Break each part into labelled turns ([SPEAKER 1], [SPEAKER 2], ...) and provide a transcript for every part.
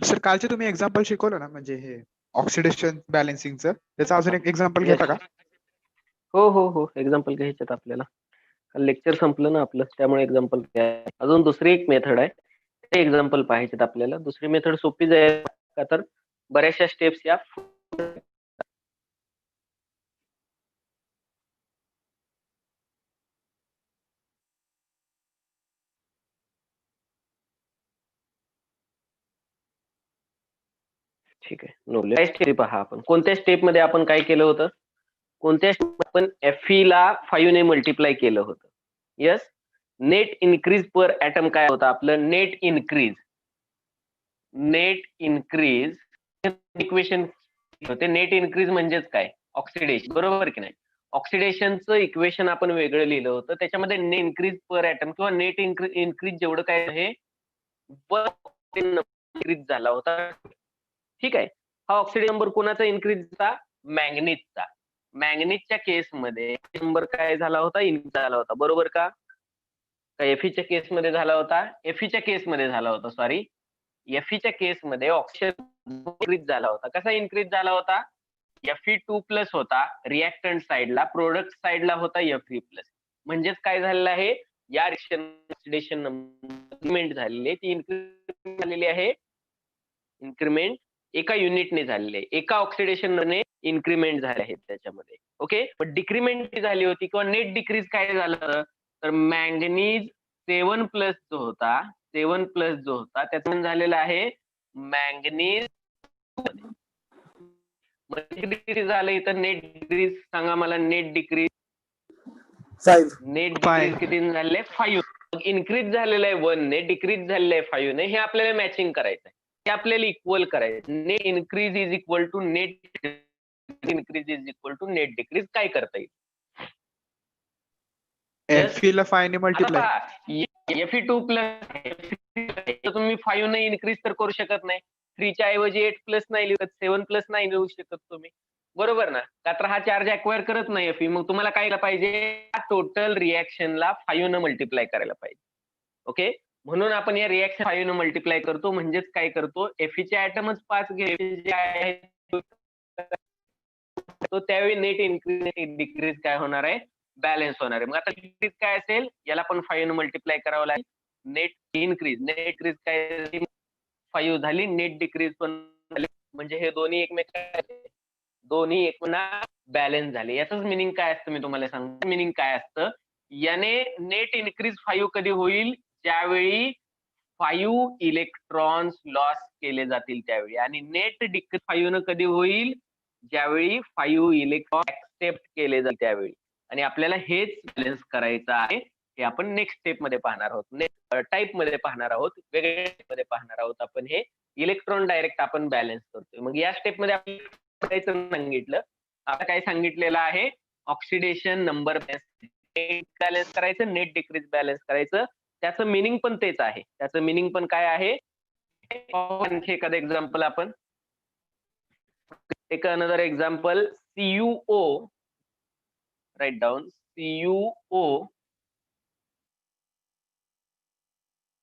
[SPEAKER 1] Sir कालचे तुम्ही example शिकवलं ना, म्हणजे हे ऑक्सिडेशन बॅलन्सिंगचं, त्याचा अजून एक एक्झाम्पल
[SPEAKER 2] Yes.
[SPEAKER 1] घेता का?
[SPEAKER 2] हो एक्झाम्पल घ्यायच्यात आपल्याला. लेक्चर संपलं ना आपलं, त्यामुळे एक्झाम्पल घ्या. अजून दुसरी एक मेथड आहे, ते एक्झाम्पल पाहायचेत आपल्याला. दुसरी मेथड सोपी जाईल का, तर बऱ्याचशा स्टेप्स या ठीक आहे. काय स्टेप पहा, आपण कोणत्या स्टेप मध्ये आपण काय केलं होतं, कोणत्या स्टेप आपण Fe ला 5 ने मल्टिप्लाय केलं होतं. यस, नेट इन्क्रीज पर ऍटम काय होतं आपलं, नेट इन्क्रीज इक्वेशन होते. नेट इन्क्रीज म्हणजेच काय, ऑक्सिडेशन, बरोबर की नाही. ऑक्सिडेशनचं इक्वेशन आपण वेगळं लिहिलं होतं, त्याच्यामध्ये नेट इन्क्रीज पर ऍटम किंवा नेट इन्क्रीज जेवढं काय आहे इन्क्रीज झाला होता. ठीक आहे. हा ऑक्सिडेशन नंबर कोणाचा इन्क्रीजचा, मॅंगनीजचा. मॅंगनीजच्या केसमध्ये नंबर काय झाला होता, इन्क्रीज झाला होता, बरोबर का. एफईच्या केसमध्ये झाला होता, एफईच्या केसमध्ये झाला होता, सॉरी, एफईच्या केसमध्ये ऑक्सिजन इन्क्रीज झाला होता. कसा इन्क्रीज झाला होता, Fe2+ होता रिएक्टंट साइडला, प्रोडक्ट साइडला होता Fe+. म्हणजेच काय झालेलं आहे, या ऑक्सिडेशन इन्क्रीमेंट झालेली आहे, ती इन्क्रीमेंट झालेली आहे, इन्क्रीमेंट एका युनिटने झालेले आहे, एका ऑक्सिडेशनने इन्क्रीमेंट झाले आहेत त्याच्यामध्ये. ओके, पण डिक्रीमेंट झाली होती किंवा नेट डिक्रीज काय झालं, तर मॅंगनीज 7+ जो होता, 7+ जो होता त्यातून झालेला आहे मॅंगनीज डिक्रीज झालं. इथं नेट डिक्रीज सांगा मला, नेट डिक्रीज
[SPEAKER 3] 5.
[SPEAKER 2] नेट डिक्रीज किती झाले, 5. इन्क्रीज झालेलं आहे 1 ने, डिक्रीज झालेलं आहे 5 ने. हे आपल्याला मॅचिंग करायचं आहे, हे आपल्याला इक्वल करायचं. Net increase is equal to net increase is equal to net decrease. काय करता येईल,
[SPEAKER 1] Fe ला 5 ने मल्टिप्लाय,
[SPEAKER 2] Fe2+ तुम्ही 5 ने इन्क्रीज तर करू शकत नाही. 3 च्या ऐवजी 8+ नाही लिहत, 7+ नाही लिहू शकत तुम्ही, बरोबर ना, का तर हा चार्ज अक्वायर करत नाही Fe. मग तुम्हाला काय पाहिजे, टोटल रिएक्शनला 5 ने मल्टिप्लाय करायला पाहिजे. ओके, म्हणून आपण या रिएक्शन 5 ने मल्टिप्लाय करतो. म्हणजेच काय करतो, Fe चे ऍटमच 5 घे, तो त्यावेळी नेट इन्क्रीज डिक्रीज काय होणार आहे, बॅलन्स होणार आहे. मग आता डिक्रीज काय असेल, याला पण 5 ने मल्टिप्लाय करावं लागेल. नेट इन्क्रीज काय 5 झाली, नेट डिक्रीज पण झाली, म्हणजे हे दोन्ही एकमेकांना बॅलन्स झाले. याचंच मिनिंग काय असतं मी तुम्हाला सांगतो. मिनिंग काय असतं, याने नेट इन्क्रीज 5 कधी होईल, ज्यावेळी 5 इलेक्ट्रॉन्स लॉस केले जातील त्यावेळी, आणि नेट डिक्रीज 5 न कधी होईल, ज्यावेळी 5 इलेक्ट्रॉन ऍक्सेप्ट केले जातील त्यावेळी. आणि आपल्याला हेच बॅलन्स करायचं आहे, हे आपण नेक्स्ट स्टेप मध्ये पाहणार आहोत, नेक्स्ट टाइप मध्ये पाहणार आहोत, वेगवेगळ्या मध्ये पाहणार आहोत आपण. हे इलेक्ट्रॉन डायरेक्ट आपण बॅलन्स करतोय. मग या स्टेप मध्ये आपण सांगितलं, आता काय सांगितलेलं आहे, ऑक्सिडेशन नंबर बॅलन्स करायचं, नेट डिक्रीज बॅलन्स करायचं. त्याचं मिनिंग पण तेच आहे. त्याचं मिनिंग पण काय आहे, आणखी एखादं एक्झाम्पल आपण, एक another example, CuO, write down, CuO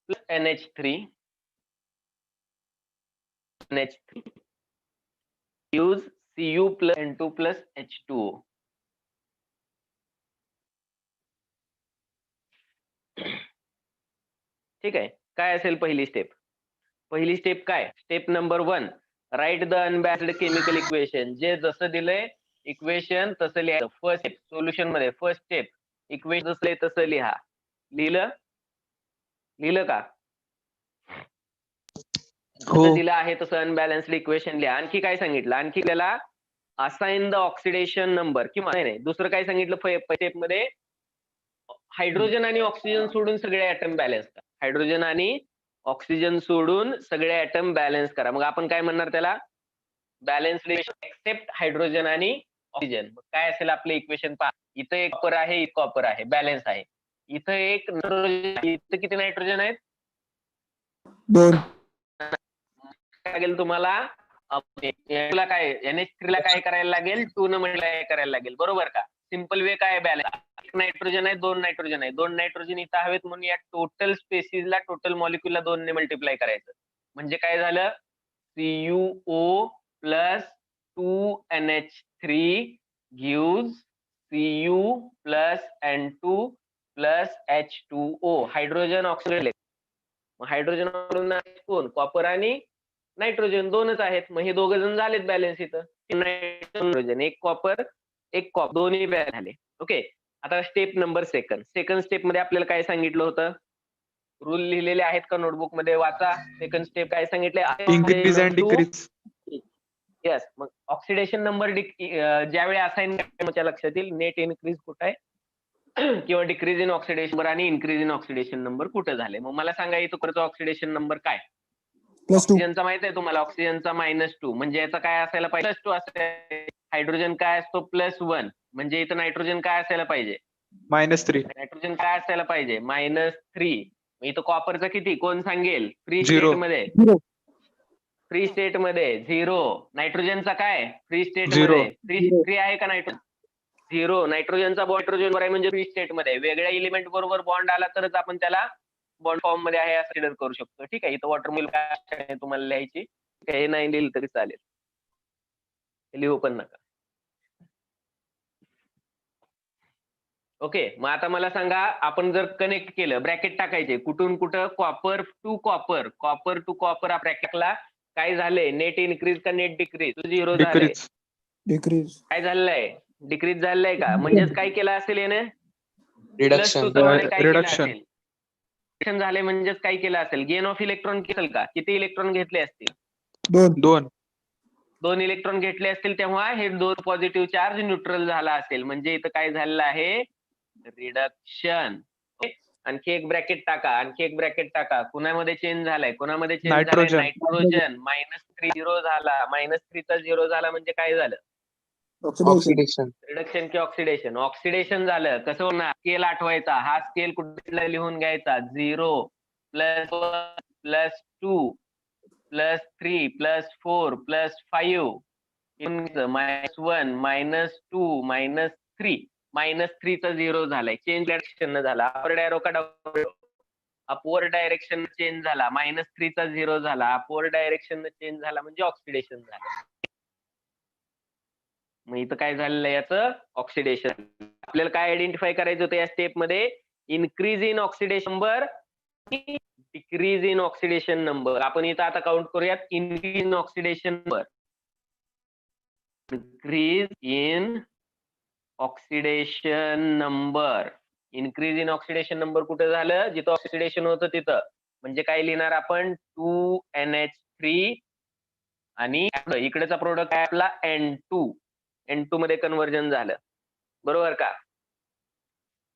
[SPEAKER 2] plus NH3 use Cu plus N2 plus H2O. ठीक आहे. काय असेल पहिली स्टेप, पहिली स्टेप काय, step number 1, write the unbalanced chemical equation. जे जसं दिलंय इक्वेशन तसं लिहायचं. फर्स्ट स्टेप सोल्युशन मध्ये, फर्स्ट स्टेप इक्वेशन जसं तसं लिहा. लिहिलं का, जसं दिलं आहे तसं अनबॅलन्स्ड इक्वेशन लिहा. आणखी काय सांगितलं, आणखी त्याला असाइन द ऑक्सिडेशन नंबर, किंवा नाही दुसरं काय सांगितलं स्टेप मध्ये, हायड्रोजन आणि ऑक्सिजन सोडून सगळे ऍटम बॅलन्स करा. हायड्रोजन आणि ऑक्सिजन सोडून सगळे ऍटम बॅलन्स करा. मग आपण काय म्हणणार त्याला, बॅलन्स्ड एक्सेप्ट हायड्रोजन आणि ऑक्सिजन. मग काय असेल आपलं इक्वेशन पहा, इथं एक कॉपर आहे, इथं कॉपर आहे, बॅलन्स आहे. इथं एक नायट्रोजन, इथं किती नायट्रोजन आहेत,
[SPEAKER 3] 2.
[SPEAKER 2] लागेल तुम्हाला काय, NH3 ला काय करायला लागेल, 2 न मल्टिप्लाय करायला लागेल, बरोबर का. सिंपल वे काय, बॅलन्स. एक नायट्रोजन आहे, 2 नायट्रोजन आहे, 2 नायट्रोजन इथं हवेत, म्हणून या टोटल स्पेसिसला, टोटल मॉलिक्यूलला 2 ने मल्टिप्लाय करायचं. म्हणजे काय झालं, CuO plus 2NH3 gives Cu plus N2 plus H2O, hydrogen oxidate. मग हायड्रोजन कोण, कॉपर आणि नायट्रोजन दोनच आहेत. मग हे दोघ जण झालेत बॅलन्स इथं. नायट्रोजन, एक कॉपर एक कॉपर, दोन्ही बॅलन्स झाले. ओके, आता स्टेप नंबर सेकंड स्टेप मध्ये आपल्याला काय सांगितलं होतं, रूल लिहिलेले आहेत का नोटबुक मध्ये, वाचा. सेकंड स्टेप काय सांगितले,
[SPEAKER 1] इन्क्रीज अँड डिक्रीज.
[SPEAKER 2] यस. मग ऑक्सिडेशन नंबर ज्यावेळी असाइन करायच्या लक्षात येईल नेट इन्क्रीज कुठं आहे किंवा डिक्रीज इन ऑक्सिडेशन नंबर आणि इन्क्रीज इन ऑक्सिडेशन नंबर कुठं झाले. मग मला सांगा इथं करतो ऑक्सिडेशन नंबर काय.
[SPEAKER 3] +2.
[SPEAKER 2] ऑक्सिजनचा माहित आहे तुम्हाला, ऑक्सिजनचा -2 म्हणजे याचा काय असायला पाहिजे, +2 असायला. हायड्रोजन काय असतो, +1 म्हणजे इथं नायट्रोजन काय असायला पाहिजे,
[SPEAKER 1] -3.
[SPEAKER 2] नायट्रोजन काय असायला पाहिजे, -3. इथं कॉपरचा किती, कोण सांगेल, फ्री
[SPEAKER 1] 0.
[SPEAKER 2] स्टेट मध्ये,
[SPEAKER 3] 0.
[SPEAKER 2] फ्री स्टेट मध्ये 0. नायट्रोजनचा काय, फ्री स्टेट
[SPEAKER 1] 0.
[SPEAKER 2] मध्ये, फ्री आहे का नायट्रोजन, 0. नायट्रोजनचा नायट्रोजन आहे म्हणजे फ्री स्टेट मध्ये. वेगळ्या एलिमेंट बरोबर बॉन्ड आला तरच आपण त्याला बॉन्ड फॉर्म मध्ये आहे असं कन्सिडर करू शकतो. ठीक आहे, इथं वॉटर मिल्क काय तुम्हाला लिहायची, हे नाही लिहिलं तरी चालेल, लिहू पण नका. ओके, मग आता मला सांगा, आपण जर कनेक्ट केलं, ब्रॅकेट टाकायचे कुठून कुठं, copper two copper, copper two copper ब्रॅकेटला काय झालंय, नेट इन्क्रीज का नेट डिक्रीज, 0 झालंय.
[SPEAKER 1] डिक्रीज.
[SPEAKER 3] डिक्रीज.
[SPEAKER 2] काय झालंय, डिक्रीज झालंय का, म्हणजेच काय केलं असेल याने,
[SPEAKER 4] रिडक्शन.
[SPEAKER 1] रिडक्शन.
[SPEAKER 2] रिडक्शन झाले म्हणजेच काय केलं असेल, गेन ऑफ इलेक्ट्रॉन केलं का, किती इलेक्ट्रॉन घेतले असतील,
[SPEAKER 3] 2.
[SPEAKER 2] 2 इलेक्ट्रॉन घेतले असतील, तेव्हा हे 2 पॉझिटिव्ह चार्ज न्यूट्रल झाला असेल, म्हणजे इथं काय झालेलं आहे, रिडक्शन. आणखी एक ब्रॅकेट टाका, कुणामध्ये चेंज झालाय, कुणामध्ये चेंज झालाय, नायट्रोजन, -3 0 झाला, -3 चा 0 झाला म्हणजे काय झालं,
[SPEAKER 3] ऑक्सिडेशन.
[SPEAKER 2] रिडक्शन किंवा ऑक्सिडेशन. ऑक्सिडेशन झालं, कसं होणार, स्केल आठवायचा, हा स्केल कुठला लिहून घ्यायचा, 0 +1 +2 +3 +4 +5 -1 -2 -3, -3 चा 0 झालाय, चेंज डायरेक्शन झाला, अपवर्ड एरो का डाऊन, अपवर्ड डायरेक्शन चेंज झाला, -3 चा 0 झाला, अपवर्ड डायरेक्शन चेंज झाला म्हणजे ऑक्सिडेशन झालं. मग इथं काय झालेलं आहे याचं, ऑक्सिडेशन. आपल्याला काय आयडेंटिफाय करायचं होतं या स्टेप मध्ये, increase in oxidation number, decrease in oxidation number. आपण इथं आता काउंट करूयात, increase in oxidation number, increase in oxidation number, increase in oxidation number कुठे झालं, जिथं ऑक्सिडेशन होतं तिथं, म्हणजे काय लिहिणार आपण, 2NH3 आणि इकडेचा प्रोडक्ट आहे आपला N2 मध्ये कन्व्हर्जन झालं, बरोबर का.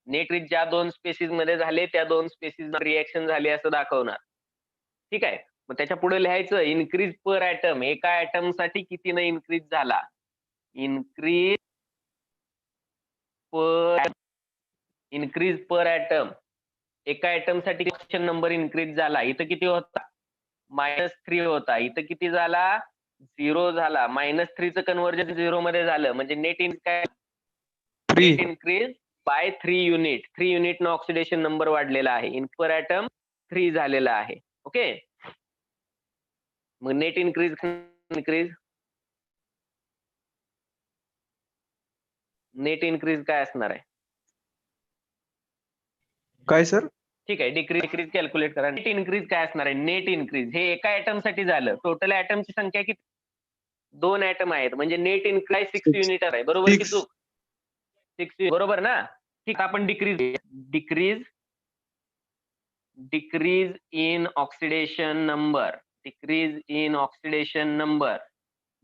[SPEAKER 2] नेट ज्या 2 स्पेसिस मध्ये झाले त्या 2 स्पेसिस रिएक्शन झाली असं दाखवणार. ठीक आहे, मग त्याच्या पुढे लिहायचं, इन्क्रीज पर ऍटम, एका ऍटम साठी कितीनं इन्क्रीज झाला, इन्क्रीज पर ऍटम, एका ऍटम साठी ऑक्सिडेशन नंबर इन्क्रीज झाला, इथं किती होता, -3 होता, इथं किती झाला, 0 झाला, -3 चं कन्व्हर्जन 0 मध्ये झालं, म्हणजे net increase by 3 unit, 3 unit न ऑक्सिडेशन नंबर वाढलेला आहे, इन पर ऍटम 3 झालेला आहे. ओके, मग नेट इन्क्रीज काय असणार आहे,
[SPEAKER 1] काय सर,
[SPEAKER 2] ठीक आहे, डिक्रीज कॅल्क्युलेट करा. नेट इन्क्रीज काय असणार आहे, नेट इन्क्रीज हे एका ऍटम साठी झालं, टोटल ऍटमची संख्या किती, 2 ऍटम आहेत, म्हणजे नेट इन्क्रीज 6 युनिट आहे, बरोबर की चूक, 6 बरोबर ना. ठीक, आपण decrease in oxidation number,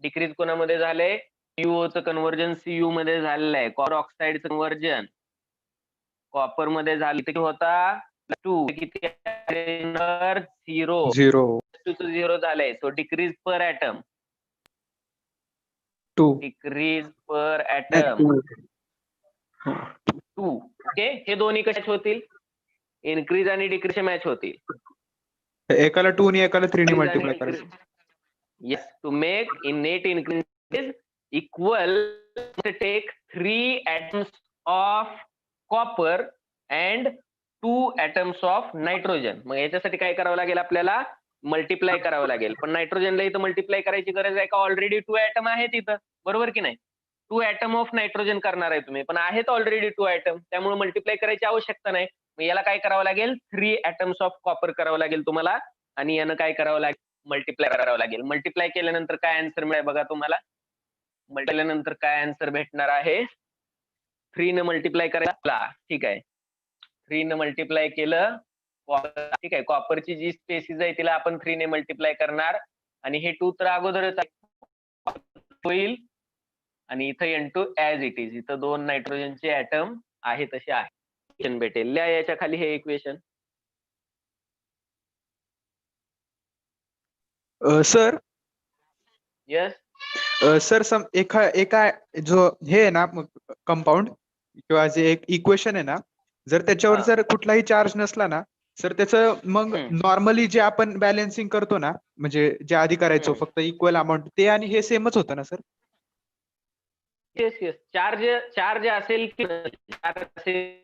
[SPEAKER 2] decrease कोणामध्ये झालंय, CuO चं कन्व्हर्जन Cu मध्ये झालेलं आहे, कॉपर ऑक्साईडचं कन्व्हर्जन कॉपर मध्ये झालं, किती होता, 2, किती 0 0 झालंय, सो डिक्रीज पर ऍटम,
[SPEAKER 1] 2.
[SPEAKER 2] डिक्रीज पर ऍटम 2. ओके, हे दोन्ही कसे होतील, इन्क्रीज आणि डिक्रीज मॅच होतील,
[SPEAKER 1] एकाला 2 आणि एकाला 3 ने मल्टिप्लाय करायचं.
[SPEAKER 2] Yes, to make innate increase equal, take 3 atoms of copper and 2 atoms of nitrogen. मग याच्यासाठी काय करावं लागेल आपल्याला, मल्टिप्लाय करावं लागेल. पण नायट्रोजनला इथं मल्टिप्लाय करायची गरज आहे का? ऑलरेडी 2 ऍटम आहेत इथं, बरोबर की नाही? 2 ऍटम ऑफ नायट्रोजन करणार आहे तुम्ही, पण आहेत ऑलरेडी 2 ऍटम, त्यामुळे मल्टिप्लाय करायची आवश्यकता नाही. मग याला काय करावं लागेल? 3 ऍटम्स ऑफ कॉपर करावं लागेल तुम्हाला, आणि यानं काय करावं लागेल? मल्टिप्लाय करावं लागेल. मल्टिप्लाय केल्यानंतर काय आन्सर मिळेल बघा तुम्हाला. मल्टिप्लाय केल्यानंतर काय आन्सर भेटणार आहे? 3 न मल्टिप्लाय करायला, ठीक आहे. 3 न मल्टिप्लाय केलं, ठीक आहे. कॉपरची जी स्पेसिस आहे तिला आपण 3 ने मल्टिप्लाय करणार, आणि हे 2 तर अगोदरच होईल, आणि इथं N2 ऍज इट इज. इथं 2 नायट्रोजनचे ऍटम आहे तसे आहे भेटेल. लिहा याच्या खाली हे इक्वेशन.
[SPEAKER 1] Sir
[SPEAKER 2] yes.
[SPEAKER 1] सर एका जो हे आहे ना कंपाऊंड किंवा जे एक इक्वेशन आहे ना, जर त्याच्यावर जर कुठलाही चार्ज नसला ना सर, त्याचं मग नॉर्मली जे आपण बॅलन्सिंग करतो ना, म्हणजे जे आधी करायचो फक्त इक्वल अमाऊंट, ते आणि हे सेमच होतं ना सर?
[SPEAKER 2] Yes yes. चार्ज असेल की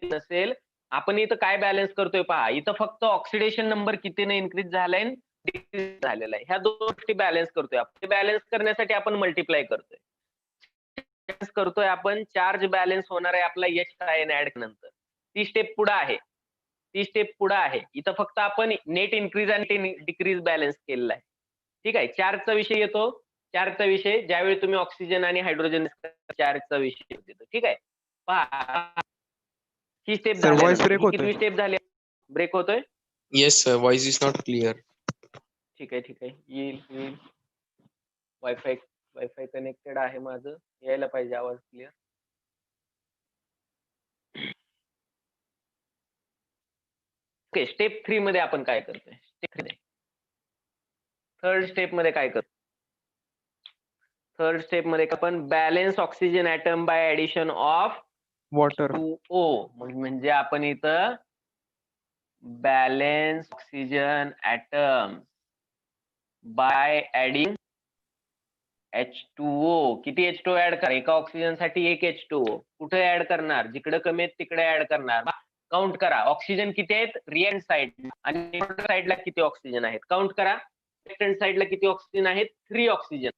[SPEAKER 2] नसेल, आपण इथं काय बॅलन्स करतोय पहा. इथं फक्त ऑक्सिडेशन नंबर कितीने इन्क्रीज झालाय, डिक्रीज झालेला आहे. ह्या 2 गोष्टी बॅलन्स करतोय आपण. बॅलन्स करण्यासाठी आपण मल्टिप्लाय करतोय आपण. चार्ज बॅलन्स होणार आहे आपला H आयन ऍड नंतर. ती स्टेप पुढे आहे. इथं फक्त आपण नेट इन्क्रीज आणि डिक्रीज बॅलन्स केलेला आहे. ठीक आहे. चार्जचा विषय येतो. चार्जचा विषय ज्यावेळी तुम्ही ऑक्सिजन आणि हायड्रोजन चार्जचा विषय येतो. ठीक आहे. पहा, ही स्टेप किती स्टेप झाली? ब्रेक होतोय?
[SPEAKER 4] Yes sir, voice is not clear.
[SPEAKER 2] ठीक आहे. येईल. वायफाय कनेक्टेड आहे माझं, यायला पाहिजे आवाज क्लिअर. ओके. स्टेप 3 मध्ये आपण काय करतोय? थर्ड स्टेप मध्ये काय करतो? थर्ड स्टेप मध्ये आपण balance oxygen atom by addition of
[SPEAKER 1] water.
[SPEAKER 2] 2O. म्हणजे आपण इथं balance oxygen atom by adding H2O. किती H2O ऍड करा? एका ऑक्सिजन साठी 1 H2O. कुठे ऍड करणार? जिकडे कमी आहेत तिकडे ऍड करणार. काउंट करा. ऑक्सिजन किती आहेत रिएक्टंट साइड, आणि साइडला किती ऑक्सिजन आहेत काउंट करा. रिएक्टंट साइडला किती ऑक्सिजन आहेत? 3 ऑक्सिजन.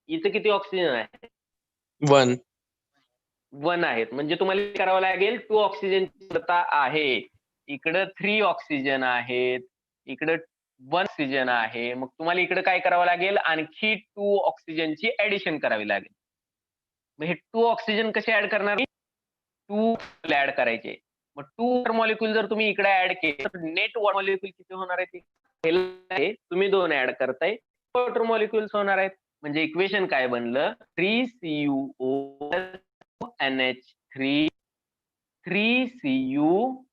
[SPEAKER 2] इथं किती ऑक्सिजन आहे? 1 आहेत. म्हणजे तुम्हाला करावं लागेल 2 ऑक्सिजन आहे. इकडं 3 ऑक्सिजन आहेत, इकडं 1 ऑक्सिजन आहे. मग तुम्हाला इकडे काय करावं लागेल? आणखी 2 ऑक्सिजनची ऍडिशन करावी लागेल. मग हे 2 ऑक्सिजन कसे ऍड करणार? 2 ऍड करायचे. मग 2 वॉटर मॉलिक्यूल जर तुम्ही इकडे ऍड केले तर नेट वॉटर मॉलिक्यूल किती होणार आहे? तुम्ही 2 ऍड करताय, वॉटर मॉलिक्युल्स होणार आहेत. म्हणजे इक्वेशन काय बनलं? 3CuO NH3 3Cu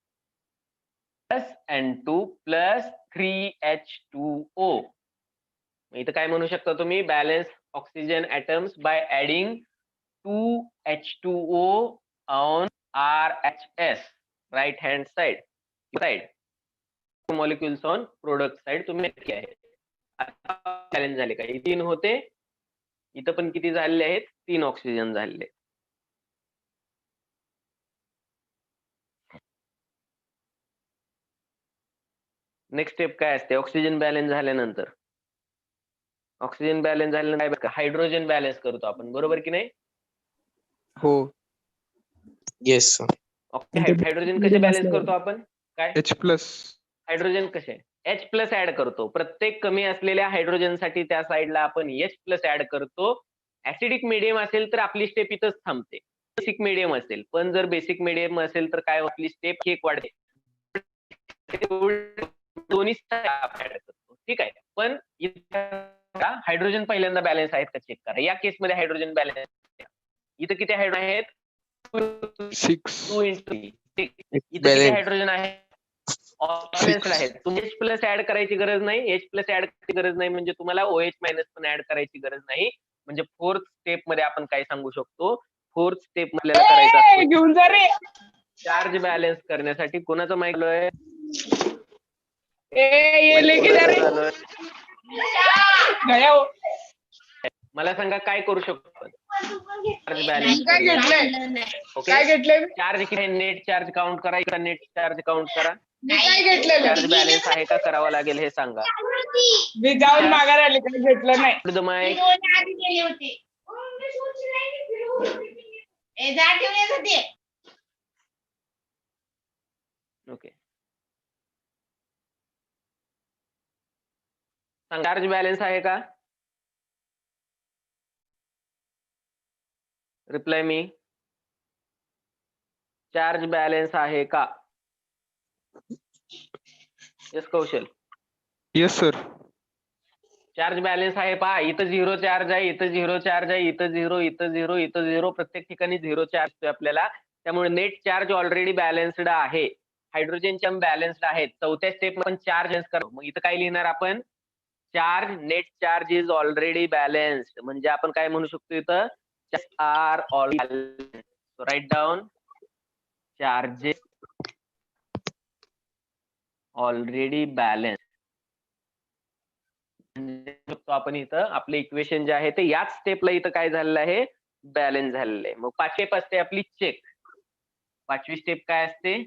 [SPEAKER 2] plus N2 plus 3H2O. इथं काय म्हणू शकता तुम्ही? Balance oxygen atoms by adding 2H2O on RHS, right hand side molecules on product side तुम्ही नक्की आहे. बॅलन्स झाले का? 3 होते, इथं पण किती झालेले आहेत? 3 ऑक्सिजन झालेले. नेक्स्ट स्टेप काय असते? ऑक्सिजन बॅलन्स झाल्यानंतर हायड्रोजन बॅलन्स करतो आपण, बरोबर की नाही?
[SPEAKER 1] हो.
[SPEAKER 4] Yes sir.
[SPEAKER 2] हायड्रोजन कसे बॅलन्स करतो आपण? काय?
[SPEAKER 1] H+.
[SPEAKER 2] हायड्रोजन कसे? H+ ऍड करतो. प्रत्येक कमी असलेल्या हायड्रोजन साठी त्या साईडला आपण H+ ऍड करतो. ऍसिडिक मीडियम असेल तर आपली स्टेप इथंच थांबते. बेसिक मीडियम असेल, पण जर बेसिक मीडियम असेल तर काय आपली स्टेप एक वाढते. दोन्ही ऍड करतो. ठीक आहे. पण हायड्रोजन पहिल्यांदा बॅलन्स आहेत का चेक करा. या केसमध्ये हायड्रोजन बॅलन्स. इथं किती हायड्रोजन आहेत?
[SPEAKER 1] 6.
[SPEAKER 2] 2 × 3. इथं किती हायड्रोजन आहेत? बॅलन्स्ड आहेत. तुम्ही H+ ऍड करायची गरज नाही. H+ ऍड करायची गरज नाही म्हणजे तुम्हाला OH- पण ऍड करायची गरज नाही. म्हणजे 4th स्टेप मध्ये आपण काय सांगू शकतो? 4th स्टेप मध्ये करायचं घेऊन जा रे. चार्ज बॅलन्स करण्यासाठी कोणाचं माईक आहे? मला सांगा काय करू शकतो? चार्ज बॅलन्स काय घेतलंय? चार्ज किती? नेट चार्ज काउंट करा. नेट चार्ज काउंट करा.
[SPEAKER 5] मी काय घेतलेलं
[SPEAKER 2] चार्ज बॅलन्स आहे का करावा लागेल हे सांगा.
[SPEAKER 5] मी जाऊन माघार आले काय घेतलं नाही.
[SPEAKER 2] The mic.
[SPEAKER 6] आधी गेले होते जा ठेवण्यासाठी.
[SPEAKER 2] ओके, चार्ज बॅलन्स आहे का? रिप्लाय मी. चार्ज बॅलन्स आहे का? Yes Kaushal.
[SPEAKER 1] Yes sir.
[SPEAKER 2] Charge balance आहे पहा, इथं 0 चार्ज आहे, इथं 0 चार्ज आहे, इथं 0, इथं 0, इथं 0, प्रत्येक ठिकाणी 0 चार्ज आहे आपल्याला. त्यामुळे नेट चार्ज ऑलरेडी बॅलन्स्ड आहे. हायड्रोजनचे बॅलन्स्ड आहेत. चौथ्या स्टेप मध्ये चार्ज करू. मग इथं काय लिहिणार आपण? Charge net charge is already balanced. म्हणजे आपण काय म्हणू शकतो इथं? Are all balanced. So write down charges already balance. आपण इथं आपले इक्वेशन जे आहे ते याच स्टेपला इथं काय झालेलं आहे? बॅलन्स झालेलं आहे. मग 5वी स्टेप असते आपली चेक. 5वी स्टेप काय असते?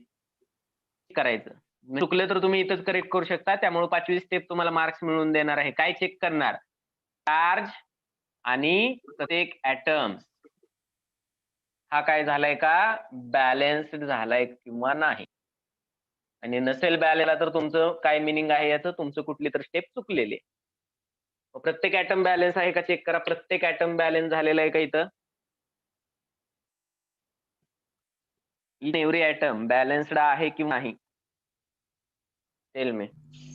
[SPEAKER 2] करायचं. चुकलं तर तुम्ही इथंच करेक्ट करू शकता. त्यामुळे 5वी स्टेप तुम्हाला मार्क्स मिळवून देणार आहे. काय चेक करणार? चार्ज आणि प्रत्येक ऍटम हा काय झालाय का? बॅलन्स्ड झालाय किंवा नाही. आणि नसेल बॅलन्स तर तुमचं काय मिनिंग आहे याचं? तुमचं कुठली तर स्टेप चुकलेली आहे. प्रत्येक ऍटम बॅलन्स आहे का चेक करा. प्रत्येक ऍटम बॅलन्स झालेला आहे का इथं? एव्हरी ऍटम बॅलन्स्ड आहे की नाही? Tell me.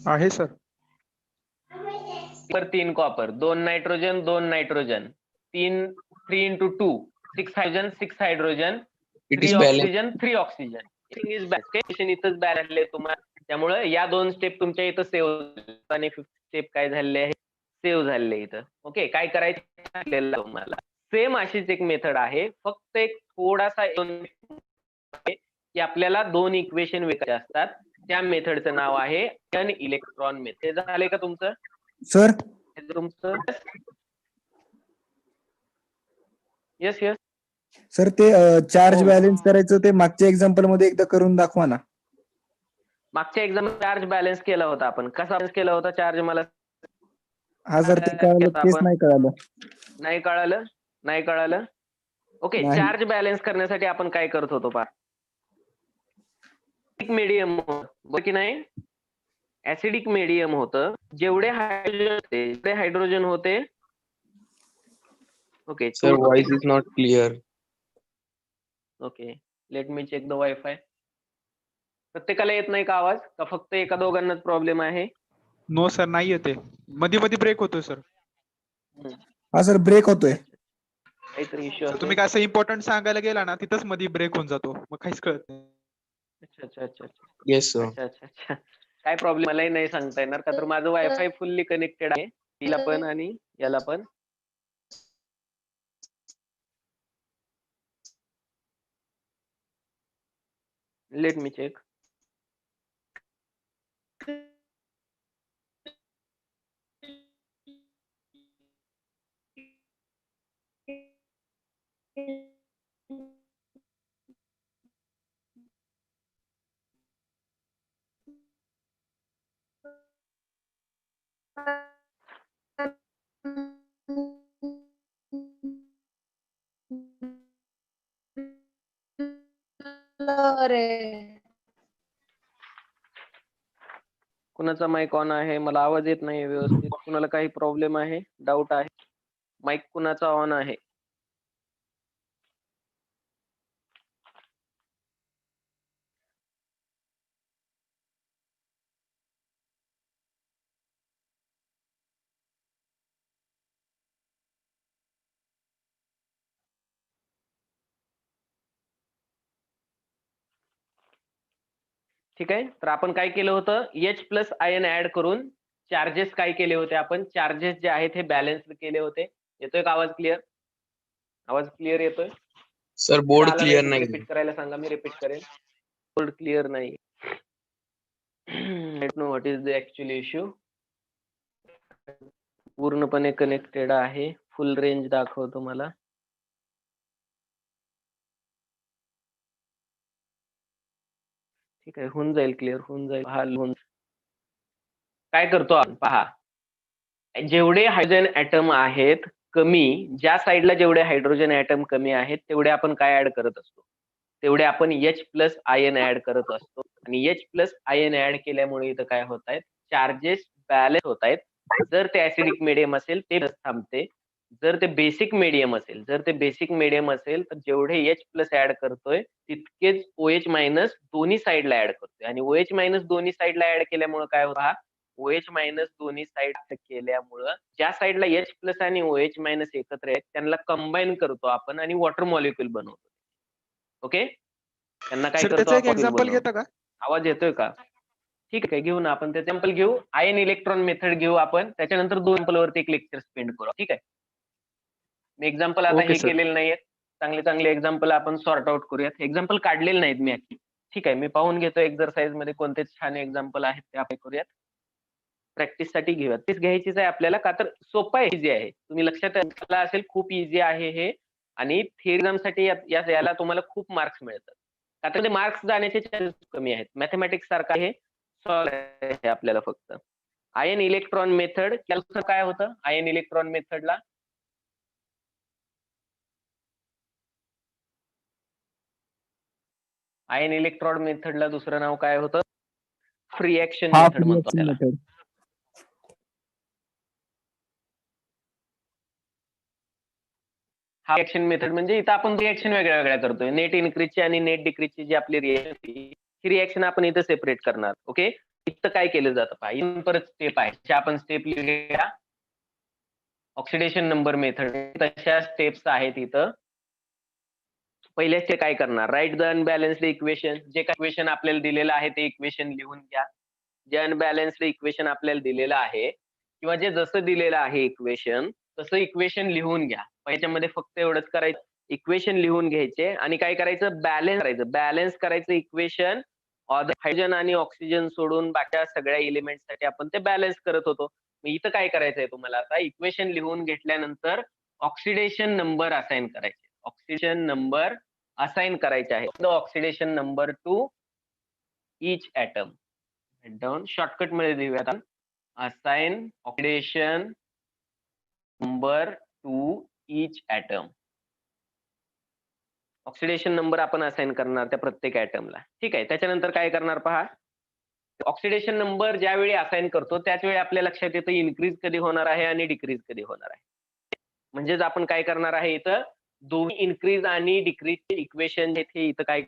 [SPEAKER 1] आहे सर.
[SPEAKER 2] 3 copper, 2 nitrogen, 2 nitrogen, 3 into 2 6 hydrogen, 6 hydrogen,
[SPEAKER 4] It
[SPEAKER 2] 3
[SPEAKER 4] is balanced.
[SPEAKER 2] Oxygen, 3 oxygen. इथंच बॅलन्स आहे तुम्हाला. त्यामुळे या 2 स्टेप तुमच्या इथं सेव्ह आणि 5th स्टेप काय झालेले आहे? सेव्ह झालेले इथं. ओके, काय करायचं तुम्हाला? सेम अशीच एक मेथड आहे, फक्त एक थोडासा की आपल्याला 2 इक्वेशन वेगळे असतात. त्या मेथडचं नाव आहे अन इलेक्ट्रॉन मेथड. हे झाले का तुमचं?
[SPEAKER 3] सर
[SPEAKER 2] तुमचं येस येस.
[SPEAKER 3] सर ते चार्ज
[SPEAKER 2] हो.
[SPEAKER 3] बॅलन्स करायचं ते मागच्या एक्झाम्पल मध्ये एकदा करून दाखवा ना.
[SPEAKER 2] मागच्या एक्झाम चार्ज बॅलन्स केला होता आपण. कसा बॅलन्स केला होता चार्ज? मला
[SPEAKER 3] हा सर ते कळालं, तेच नाही कळालं.
[SPEAKER 2] नाही कळालं? नाही कळालं? ओके,
[SPEAKER 3] नाही.
[SPEAKER 2] चार्ज बॅलन्स करण्यासाठी आपण काय करत होतो पहा? मीडियम होतं की नाही? ऍसिडिक मीडियम होतं. जेवढे हायड्रोजन होते okay.
[SPEAKER 4] Sir, voice is not clear.
[SPEAKER 2] Okay, let me check the wifi. प्रत्येकाला येत नाही का आवाज? का फक्त एका दोघांनाच प्रॉब्लेम आहे?
[SPEAKER 1] नो सर, नाही येते. मध्ये मध्ये ब्रेक होतोय सर.
[SPEAKER 3] हा सर ब्रेक होतोय.
[SPEAKER 2] काहीतरी इश्यू
[SPEAKER 1] सर, तुम्ही काय असं इम्पॉर्टंट सांगायला गेला ना, तिथंच मध्ये ब्रेक होऊन जातो. मग काहीच कळत नाही.
[SPEAKER 2] अच्छा अच्छा अच्छा अच्छा
[SPEAKER 4] Yes, sir.
[SPEAKER 2] अच्छा अच्छा अच्छा. काय प्रॉब्लेम मलाही नाही सांगता येणार का तर माझं वायफाय फुल्ली कनेक्टेड आहे. तिला पण आणि याला पण. Let me check. कुणाचा माईक ऑन आहे? मला आवाज येत नाही व्यवस्थित. कुणाला काही प्रॉब्लेम आहे? डाऊट आहे? माईक कुणाचा ऑन आहे? ठीक आहे. तर आपण काय केलं होतं? H+ आयन ऍड करून चार्जेस काय केले होते आपण? चार्जेस जे आहेत हे बॅलन्स केले होते. येतोय का आवाज क्लिअर? आवाज क्लिअर येतोय?
[SPEAKER 4] Sir, board
[SPEAKER 2] आला
[SPEAKER 4] clear
[SPEAKER 2] नाही
[SPEAKER 4] नाही.
[SPEAKER 2] रिपीट करायला सांगा, मी रिपीट करेन. बोर्ड क्लिअर नाही. Let know what is the actual issue. पूर्णपणे कनेक्टेड आहे. फुल रेंज दाखवतो मला. ठीक आहे, होऊन जाईल, क्लिअर होऊन जाईल. काय करतो आपण पहा, जेवढे हायड्रोजन ऍटम आहेत कमी, ज्या साईडला जेवढे हायड्रोजन ऍटम कमी आहेत तेवढे आपण काय ऍड करत असतो, तेवढे आपण H प्लस आयन ऍड करत असतो. आणि H प्लस आयन ऍड केल्यामुळे इथं काय होत आहेत, चार्जेस बॅलन्स होत आहेत. जर ते ऍसिडिक मिडियम असेल ते थांबते, जर ते बेसिक मिडियम असेल तर जेवढे H प्लस ऍड करतोय तितकेच OH मायनस दोन्ही साईडला ऍड करतोय. आणि OH मायनस दोन्ही साईडला ऍड केल्यामुळे काय होतं, OH मायनस दोन्ही साईड केल्यामुळं ज्या साईडला H प्लस आणि OH मायनस एकत्र आहेत त्यांना कंबाईन करतो आपण आणि वॉटर मॉलिक्यूल बनवतो. ओके, त्यांना काय
[SPEAKER 1] सर
[SPEAKER 2] करतो
[SPEAKER 1] त्याचं एक
[SPEAKER 2] आपण,
[SPEAKER 1] एक्झाम्पल घेता का?
[SPEAKER 2] आवाज येतोय का? ठीक आहे, घेऊ ना आपण त्याचं एक्झाम्पल घेऊ. आयन इलेक्ट्रॉन मेथड घेऊ आपण, त्याच्यानंतर 2 एक्झाम्पल वरती एक लेक्चर स्पेंड करू. ठीक आहे, मी एक्झाम्पल आता
[SPEAKER 1] ओके
[SPEAKER 2] हे
[SPEAKER 1] सर.
[SPEAKER 2] केलेले नाहीयेत, चांगले एक्झाम्पल आपण सॉर्ट आउट करूयात. एक्झाम्पल काढलेले नाहीत मी ऍक्च्युली. ठीक आहे, मी पाहून घेतो एक्झरसाइज मध्ये कोणते छान एक्झाम्पल आहेत ते आपण करूयात. प्रॅक्टिस साठी घेऊयात. तेच घ्यायचीच आहे आपल्याला, का तर सोपं आहे, इझी आहे. तुम्ही लक्षात ठेवला असेल, खूप इझी आहे हे. आणि थिअरी एक्झाम साठी याला तुम्हाला खूप मार्क्स मिळतात, का तर मार्क्स जाण्याचे चान्सेस कमी आहेत. मॅथमॅटिक्स सारखं हे सॉल्व आहे आपल्याला फक्त. आयन इलेक्ट्रॉन मेथड काय होतं, आयन इलेक्ट्रॉन मेथडला दुसरं नाव काय होतं, रिएक्शन
[SPEAKER 3] हाफ
[SPEAKER 2] मेथड म्हणतो
[SPEAKER 3] रिएक्शन
[SPEAKER 2] त्याला.
[SPEAKER 3] मेथड.
[SPEAKER 2] हा रिएक्शन मेथड म्हणजे इथं आपण रिएक्शन वेगळ्या वेगळ्या करतोय. नेट इन्क्रीजची आणि नेट डिक्रीजची जी आपली रिएक्शन ही रिएक्शन आपण इथं सेपरेट करणार. ओके, इथं काय केलं जातं पहा, इथून परत स्टेप आहे, आपण स्टेप लिहिल्या ऑक्सिडेशन नंबर मेथड, तशा स्टेप्स आहेत इथं. पहिल्या स्टेप काय करणार, राईट द अनबॅलन्स्ड इक्वेशन. जे काही इक्वेशन आपल्याला दिलेलं आहे ते इक्वेशन लिहून घ्या. जे अनबॅलन्स्ड इक्वेशन आपल्याला दिलेलं आहे किंवा जे जसं दिलेलं आहे इक्वेशन तसं इक्वेशन लिहून घ्या. याच्यामध्ये फक्त एवढंच करायचं, इक्वेशन लिहून घ्यायचे आणि काय करायचं, बॅलन्स करायचं इक्वेशन. हायड्रोजन आणि ऑक्सिजन सोडून बाकी सगळ्या एलिमेंट साठी आपण ते बॅलन्स करत होतो. इथं काय करायचंय तुम्हाला, आता इक्वेशन लिहून घेतल्यानंतर ऑक्सिडेशन नंबर असाइन करायचे. ऑक्सिडेशन नंबर असाइन करायचे आहे. Oxidation number to each atom. Down shortcut मध्ये देऊयात, assign oxidation number to each atom. Oxidation number आपण असाइन करणार त्या प्रत्येक ऍटमला. ठीक आहे, त्याच्यानंतर काय करणार पहा, ऑक्सिडेशन नंबर ज्यावेळी असाइन करतो त्याच वेळी आपल्या लक्षात येतं इन्क्रीज कधी होणार आहे आणि डिक्रीज कधी होणार आहे. म्हणजेच आपण काय करणार आहे, इथं दोन्ही इन्क्रीज आणि डिक्रीजचे इक्वेशन हे इथं काय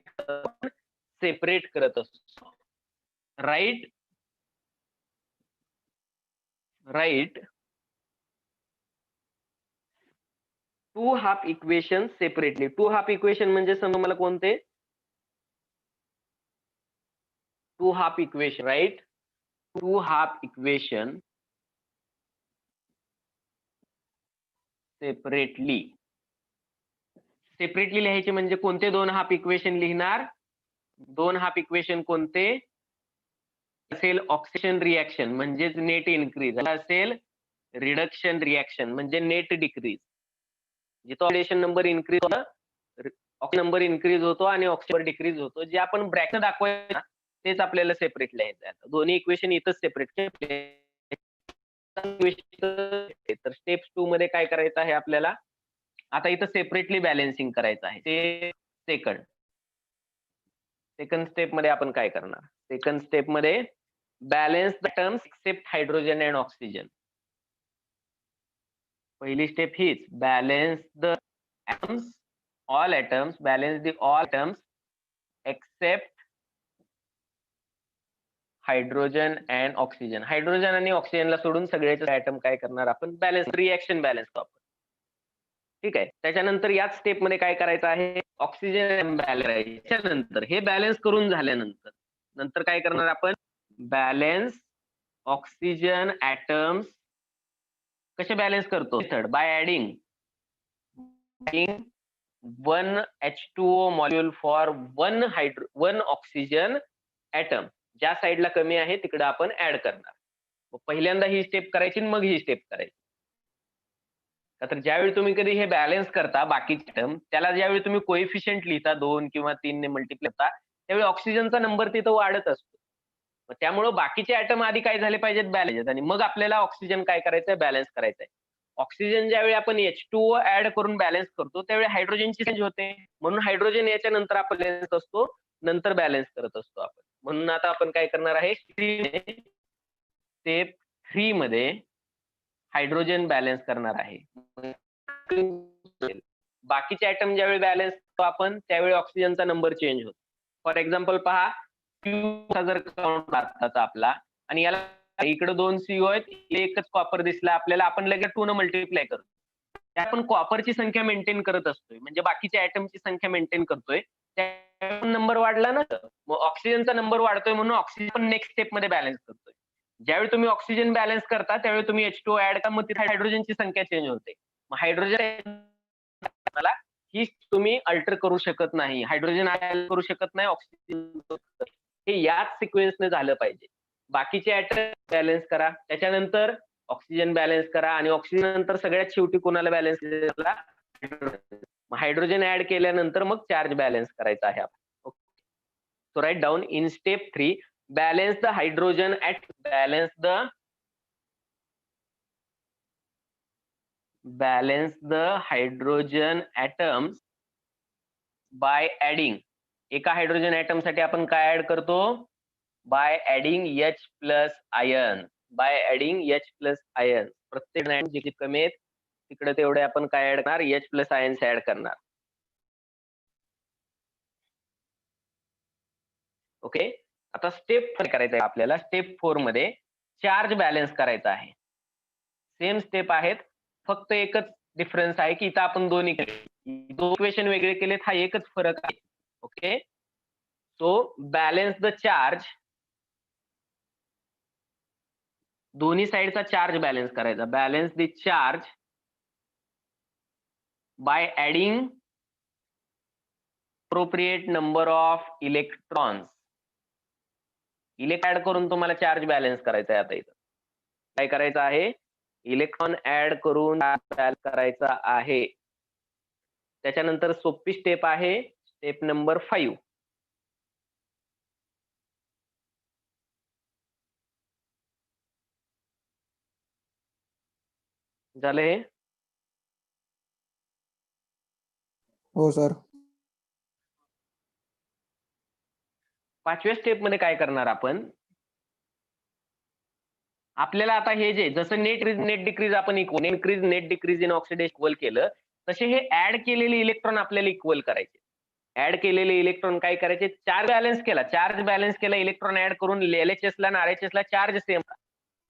[SPEAKER 2] सेपरेट करत असतो. Write two half equation separately. Two half equation म्हणजे समजा मला कोणते, two half equation, write, two half equation separately लिहायचे. म्हणजे कोणते दोन हाफ इक्वेशन लिहिणार, दोन हाफ इक्वेशन कोणते असेल, ऑक्सिडेशन रिएक्शन म्हणजेच नेट इन्क्रीज असेल, रिडक्शन रिएक्शन म्हणजे नेट डिक्रीज. जिथं ऑक्सिडेशन नंबर इन्क्रीज होतं, ऑक्सिजन नंबर इन्क्रीज होतो आणि ऑक्सिजन डिक्रीज होतो. जे आपण ब्रॅकेट दाखवायचं तेच आपल्याला सेपरेट लिहायचं आहे. दोन्ही इक्वेशन इथंच सेपरेट. तर स्टेप 2 मध्ये काय करायचं आहे आपल्याला, आता इथं सेपरेटली बॅलन्सिंग करायचं आहे. ते सेकंड स्टेप मध्ये आपण काय करणार, सेकंड स्टेप मध्ये balance the terms except hydrogen and oxygen. पहिली स्टेप हीच, balance the atoms, all atoms, balance the all atoms except hydrogen and oxygen. Hydrogen आणि ऑक्सिजनला सोडून सगळ्याचे ऍटम काय करणार आपण, बॅलन्स, रिएक्शन बॅलन्स आपण. ठीक आहे, त्याच्यानंतर याच स्टेप मध्ये काय करायचं आहे, ऑक्सिजन बॅलन्स. त्याच्यानंतर हे बॅलन्स करून झाल्यानंतर नंतर काय करणार आपण, बॅलन्स ऑक्सिजन ऍटम्स. कसे बॅलन्स करतो, method by adding 1 H2O molecule for 1 oxygen atom. ज्या साईडला कमी आहे तिकडे आपण ऍड करणार. पहिल्यांदा ही स्टेप करायची मग ही स्टेप करायची. तर ज्यावेळी तुम्ही कधी हे बॅलन्स करता बाकीचे टर्म, त्याला ज्यावेळी तुम्ही कोएफिशियंट लिहिता 2 किंवा 3 ने मल्टिप्लाय करता, त्यावेळी ऑक्सिजनचा नंबर तिथं वाढत असतो. मग त्यामुळे बाकीचे ऍटम आधी काय झाले पाहिजेत, बॅलन्स, आणि मग आपल्याला ऑक्सिजन काय करायचंय, बॅलन्स करायचंय. ऑक्सिजन ज्यावेळी आपण H2O ऍड करून बॅलन्स करतो त्यावेळी हायड्रोजनची चेंज होते, म्हणून हायड्रोजन याच्या नंतर आपण बॅलन्स असतो, नंतर बॅलन्स करत असतो आपण. म्हणून आता आपण काय करणार आहे, स्टेप 3 मध्ये हायड्रोजन बॅलन्स करणार आहे. बाकीचे ऍटम ज्यावेळी बॅलन्स करतो आपण त्यावेळी ऑक्सिजनचा नंबर चेंज होतो. फॉर एक्झाम्पल पहा, Q जर काउंट भारताचा आपला, आणि याला इकडे 2 CO आहेत, एकच कॉपर दिसला आपल्याला, आपण लगेच 2 न मल्टिप्लाय करतो. आपण कॉपरची संख्या मेंटेन करत असतोय, म्हणजे बाकीच्या ऍटमची संख्या मेंटेन करतोय, त्या नंबर वाढला ना, मग ऑक्सिजनचा नंबर वाढतोय, म्हणून ऑक्सिजन पण नेक्स्ट स्टेप मध्ये बॅलन्स करतोय. ज्यावेळी तुम्ही ऑक्सिजन बॅलन्स करता त्यावेळी तुम्ही H2O ऍड करा, मग तिथे हायड्रोजनची संख्या चेंज होते. मग हायड्रोजन ही तुम्ही अल्टर करू शकत नाही, हायड्रोजन करू शकत नाही, ऑक्सिजन, हे याच सिक्वेन्सने झालं पाहिजे. बाकीचे ऍटम बॅलन्स करा, त्याच्यानंतर ऑक्सिजन बॅलन्स करा, आणि ऑक्सिजन नंतर सगळ्यात शेवटी कोणाला बॅलन्स केला, हायड्रोजन ऍड केल्यानंतर मग चार्ज बॅलन्स करायचा आहे आपण. So write down in step 3, balance the hydrogen atoms by adding, एका हायड्रोजन ऍटम साठी आपण काय ऍड करतो, by adding H plus ion, by adding H plus ion. प्रत्येक जे कमी आहेत तिकडे तेवढे आपण काय ऍड करणार, H प्लस आयन्स ऍड करणार. ओके, आता स्टेप करायचं आहे आपल्याला. स्टेप 4 मध्ये चार्ज बॅलन्स करायचा आहे. सेम स्टेप आहेत, फक्त एकच डिफरन्स आहे की इथं आपण दोन इक्वेशन वेगळे केलेत, हा एकच फरक आहे. Okay, so balance the charge, दोन्ही साइडचा चार्ज बॅलन्स करायचा. Balance the charge by adding appropriate number of electrons. Add करून तुम्हाला चार्ज बॅलन्स करायचा आहे. आता इथं काय करायचं आहे, इलेक्ट्रॉन ऍड करून बॅलन्स करायचा आहे. त्याच्यानंतर सोपी स्टेप आहे, स्टेप नंबर 5. झालं हे?
[SPEAKER 3] हो सर.
[SPEAKER 2] 5व्या स्टेप मध्ये काय करणार आपण, आपल्याला आता हे जे जसं नेट डिक्रीज आपण equal net decrease in oxidation equal केलं, तसे हे ऍड केलेले इलेक्ट्रॉन आपल्याला इक्वल करायचे. ऍड केलेले इलेक्ट्रॉन काय करायचे, चार्ज बॅलन्स केला इलेक्ट्रॉन ऍड करून. LHS ला आणि RHS ला चार्ज सेम,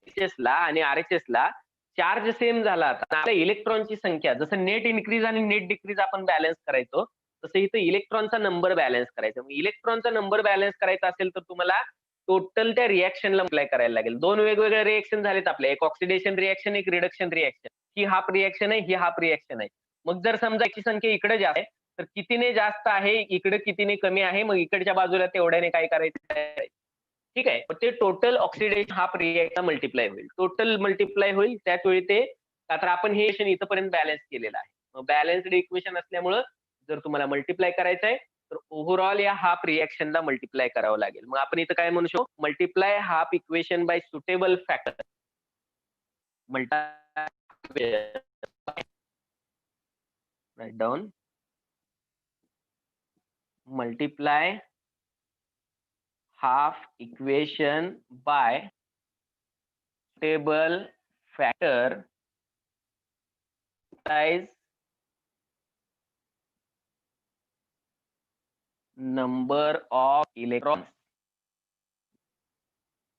[SPEAKER 2] LHS ला आणि RHS ला चार्ज सेम झाला. आता इलेक्ट्रॉनची संख्या, जसं नेट इन्क्रीज आणि नेट डिक्रीज आपण बॅलन्स करायचो, तसं इथं इलेक्ट्रॉनचा नंबर बॅलन्स करायचा. इलेक्ट्रॉनचा नंबर बॅलन्स करायचा असेल तर तुम्हाला टोटल त्या रिएक्शनला अप्लाय करायला लागेल. दोन वेगवेगळे रिएक्शन झालेत आपले, एक ऑक्सिडेशन रिएक्शन, एक रिडक्शन रिएक्शन. ही हाफ रिएक्शन आहे, ही हाफ रिएक्शन आहे. मग जर समजा याची संख्या इकडे जास्त आहे तर कितीने जास्त आहे, इकडे कितीने कमी आहे, मग इकडच्या बाजूला तेवढ्याने काय करायचं, ठीक आहे. ते total oxidation half reaction multiply होईल, टोटल मल्टिप्लाय होईल. त्याच वेळी ते, आता आपण हे इथपर्यंत बॅलन्स केलेलं आहे. मग बॅलन्स्ड इक्वेशन असल्यामुळं जर तुम्हाला मल्टिप्लाय करायचं आहे तर ओव्हरऑल या हाफ रिएक्शनला मल्टिप्लाय करावं लागेल. मग आपण इथं काय म्हणू शकतो, multiply half equation by suitable factor. Write down, multiply half equation by suitable factor number of electron.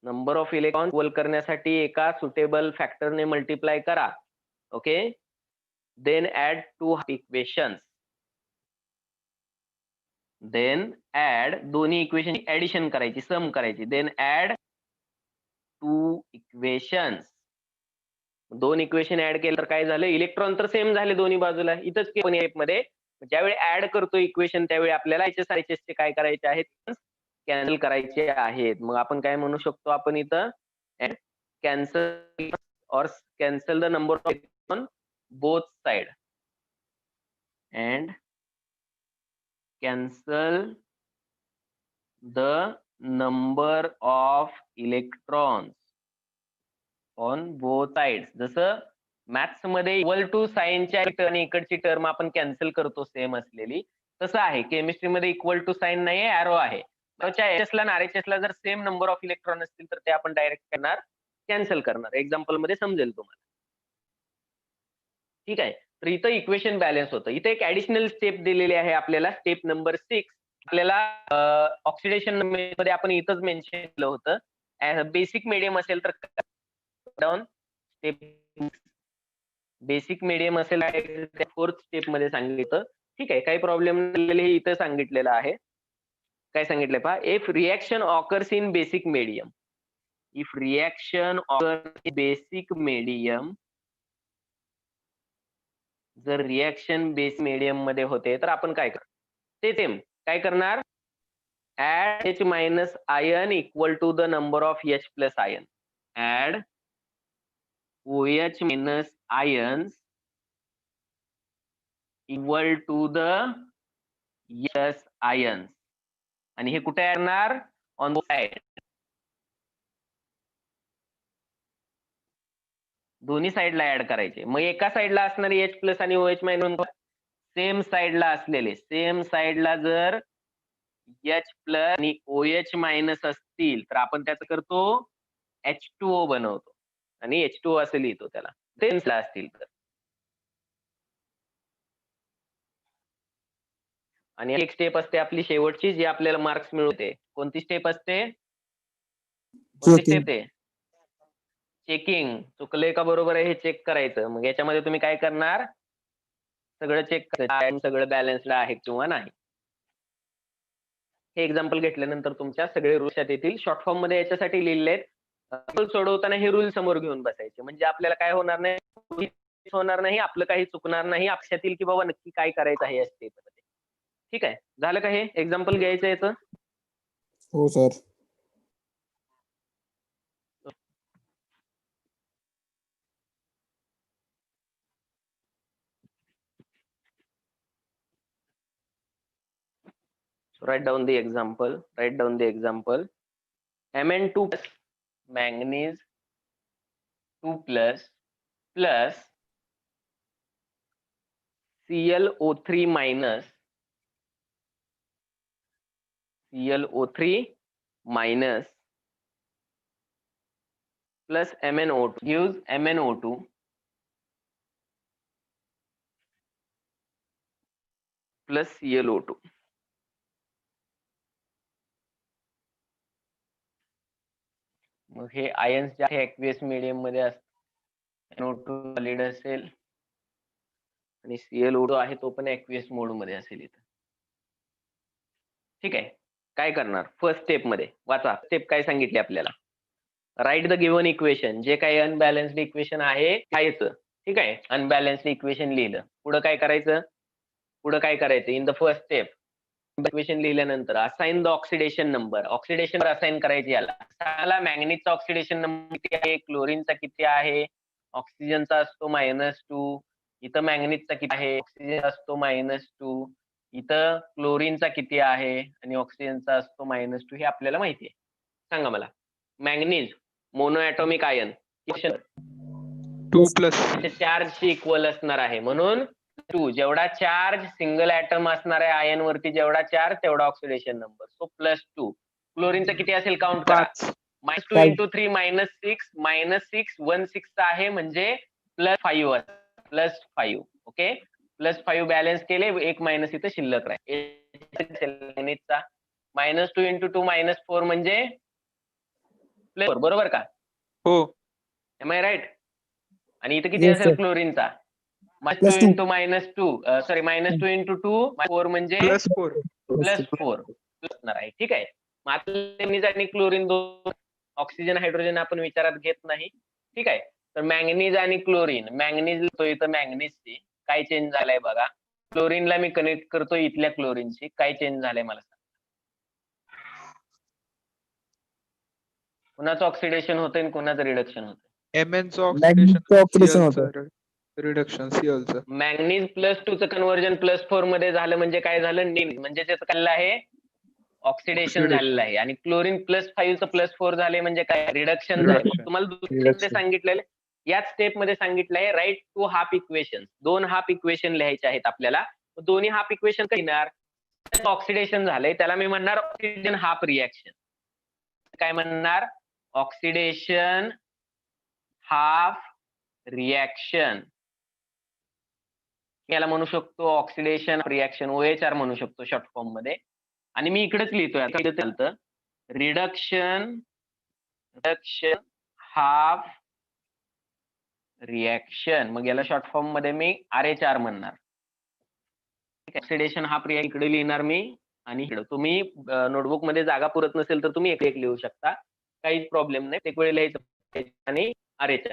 [SPEAKER 2] Number of electron equal करण्यासाठी एका सुटेबल फॅक्टरने मल्टिप्लाय करा. Okay, then add 2 equations, then add दोन्ही इक्वेशन ऍडिशन करायची, सम करायची. Then add 2 equations. दोन equation add केलं तर काय झालं, इलेक्ट्रॉन तर सेम झाले दोन्ही बाजूला. इथंच मध्ये ज्यावेळी ऍड करतो इक्वेशन त्यावेळी आपल्याला HSRHS चे काय करायचे आहेत, कॅन्सल करायचे आहेत. मग आपण काय म्हणू शकतो, आपण इथं कॅन्सल और cancel the number on both side and cancel the number of electrons on both sides. जसं मॅथ्स मध्ये इक्वल टू साइनच्या टर्म इकडची टर्म आपण कॅन्सल करतो सेम असलेली, तसं आहे केमिस्ट्री मध्ये इक्वल टू साइन नाही आहे, एरो आहे. एच ला आणि RHS ला जर सेम नंबर ऑफ इलेक्ट्रॉन असतील तर ते आपण डायरेक्ट करणार, कॅन्सल करणार. एक्झाम्पल मध्ये समजेल तुम्हाला. ठीक आहे. तर इथं इक्वेशन बॅलन्स होतं. इथे एक ऍडिशनल स्टेप दिलेली आहे आपल्याला, स्टेप नंबर 6. आपल्याला ऑक्सिडेशन मध्ये आपण इथंच मेन्शन केलं होतं, बेसिक मीडियम असेल तर डाऊन स्टेप, बेसिक मीडियम असेल 4th स्टेप मध्ये सांगितलं. ठीक आहे, काही प्रॉब्लेम नाही, हे इथं सांगितलेलं आहे. काय सांगितलंय पहा, if reaction occurs in basic medium, if reaction occurs in basic medium, जर रिएक्शन बेसिक मीडियम मध्ये होते तर आपण काय करणार, ते सेम काय करणार, add H minus ion equal to the number of H plus ion, add OH minus ions equal to the H ions. आणि हे कुठे येणार, ऑन द साइड, दोन्ही साइडला ऍड करायचे. मग एका साइडला असणारे H प्लस आणि OH मायनस सेम साइडला असलेले, सेम साइडला जर H प्लस आणि OH मायनस असतील तर आपण त्याचं करतो H2O बनवतो आणि H2O असं लिहितो त्याला, सेम्सला असतील तर. आणि एक स्टेप असते आपली शेवटची, जी आपल्याला मार्क्स मिळवते. कोणती स्टेप असते, कोणती
[SPEAKER 3] Checking.
[SPEAKER 2] स्टेप आहे, चेकिंग. चुकले का बरोबर आहे हे चेक करायचं. मग याच्यामध्ये तुम्ही काय करणार, सगळं चेक करायचं, सगळं बॅलन्सला आहे किंवा नाही. हे एक्झाम्पल घेतल्यानंतर तुमच्या सगळे रूल्स येतील. शॉर्ट फॉर्म मध्ये याच्यासाठी लिहिलेले आहेत. सोडवताना हे रूल समोर घेऊन बसायचे, म्हणजे आपल्याला काय होणार नाही, आपलं काही चुकणार नाही, लक्षात येईल की बाबा नक्की काय करायचं आहे या स्टेप मध्ये. ठीक आहे, झालं का हे एक्झाम्पल घ्यायचं याचं.
[SPEAKER 3] हो sir.
[SPEAKER 2] Write down the example. Mn2 plus manganese 2 plus ClO3 minus plus MnO2 gives MnO2 plus ClO2. मग हे आयन्स जे आहे ऍक्वियस मीडियम मध्ये असतात, NO2 सॉलिड असेल आणि ClO2 आहे तो पण ऍक्वियस मोड मध्ये असेल इथं. ठीक आहे, काय करणार, फर्स्ट स्टेप मध्ये वाचा, स्टेप काय सांगितले आपल्याला, राईट द गिव्हन इक्वेशन, जे काही अनबॅलन्स्ड इक्वेशन आहे लिहायचं. ठीक आहे, अनबॅलन्स्ड इक्वेशन लिहिलं, पुढे काय करायचं, in the first step equation लिहिल्यानंतर assign the oxidation number, oxidation assign करायचे याला. मॅंगनीजचा ऑक्सिडेशन नंबर किती आहे, क्लोरीनचा किती आहे, ऑक्सिजनचा असतो -2, इथं मॅंगनीजचा किती आहे, ऑक्सिजन असतो -2, इथं क्लोरीनचा किती आहे आणि ऑक्सिजनचा असतो -2, हे आपल्याला माहिती आहे. सांगा मला, manganese mono atomic ion
[SPEAKER 1] 2 plus
[SPEAKER 2] चार्जशी इक्वल असणार आहे, म्हणून 2, जेवढा चार्ज सिंगल ॲटम असणार आहे आयन वरती, जेवढा चार्ज तेवढा ऑक्सिडेशन नंबर, सो +2. क्लोरीनचा किती असेल काउंट करा, 2 × 3 -6 16 आहे, म्हणजे +5. ओके, +5 बॅलन्स केले, एक मायनस इथं शिल्लक राहील. -2 × 2 -4 म्हणजे +4, बरोबर का,
[SPEAKER 1] हो.
[SPEAKER 2] Am I right. आणि इथं किती
[SPEAKER 3] Yes,
[SPEAKER 2] असेल
[SPEAKER 3] sir.
[SPEAKER 2] क्लोरीनचा, -2
[SPEAKER 3] +2.
[SPEAKER 2] × -2 सॉरी -2 × 2 4 म्हणजे
[SPEAKER 1] +4
[SPEAKER 2] +4 असणार आहे. ठीक आहे, मग आता मॅंगनीज आणि क्लोरीन दोन, ऑक्सिजन हायड्रोजन आपण विचारात घेत नाही. ठीक आहे, तर मॅंगनीज आणि क्लोरीन, मॅंगनीज लिहितो इथं, मॅंगनीजची काय चेंज झालाय बघा, क्लोरीनला मी कनेक्ट करतो इथल्या क्लोरीनशी, काय चेंज झालंय मला सांग. कुणाचं ऑक्सिडेशन होतंय आणि कुणाचं रिडक्शन होतंय,
[SPEAKER 1] Mn चं
[SPEAKER 3] Manganese
[SPEAKER 1] ऑक्सिडेशन,
[SPEAKER 3] oxidation होतं.
[SPEAKER 1] रिडक्शन Cl चं.
[SPEAKER 2] मॅंगनीज +2 चं कन्व्हर्जन +4 मध्ये झालं म्हणजे काय झालं, म्हणजे त्याचं काय आहे, ऑक्सिडेशन
[SPEAKER 1] Oxidation.
[SPEAKER 2] झालेलं आहे आणि क्लोरीन +5 +4 झाले म्हणजे काय रिडक्शन झाले.
[SPEAKER 1] Reduction.
[SPEAKER 2] तुम्हाला दुसऱ्या
[SPEAKER 4] Reduction.
[SPEAKER 2] सांगितलेलं याच स्टेप मध्ये सांगितलंय write 2 half equation. 2 half equation लिहायचे आहेत आपल्याला. दोन्ही हाफ इक्वेशन काय येणार? ऑक्सिडेशन झालंय त्याला मी म्हणणार ऑक्सिजन हाफ रिएक्शन. काय म्हणणार? Oxidation half reaction. याला म्हणू शकतो ऑक्सिडेशन रिएक्शन OHR म्हणू शकतो शॉर्ट फॉर्म मध्ये. आणि मी इकडेच लिहितोय आता इथे चालतं रिडक्शन हाफ रिएक्शन. मग याला शॉर्ट फॉर्म मध्ये मी RH म्हणणार. ऑक्सिडेशन हाफ रिएक्शन इकडे लिहिणार मी आणि इकडे तुम्ही नोटबुक मध्ये जागा पुरत नसेल तर तुम्ही एक लिहू शकता, काहीच प्रॉब्लेम नाही. एक वेळ लिहायचं आणि RH.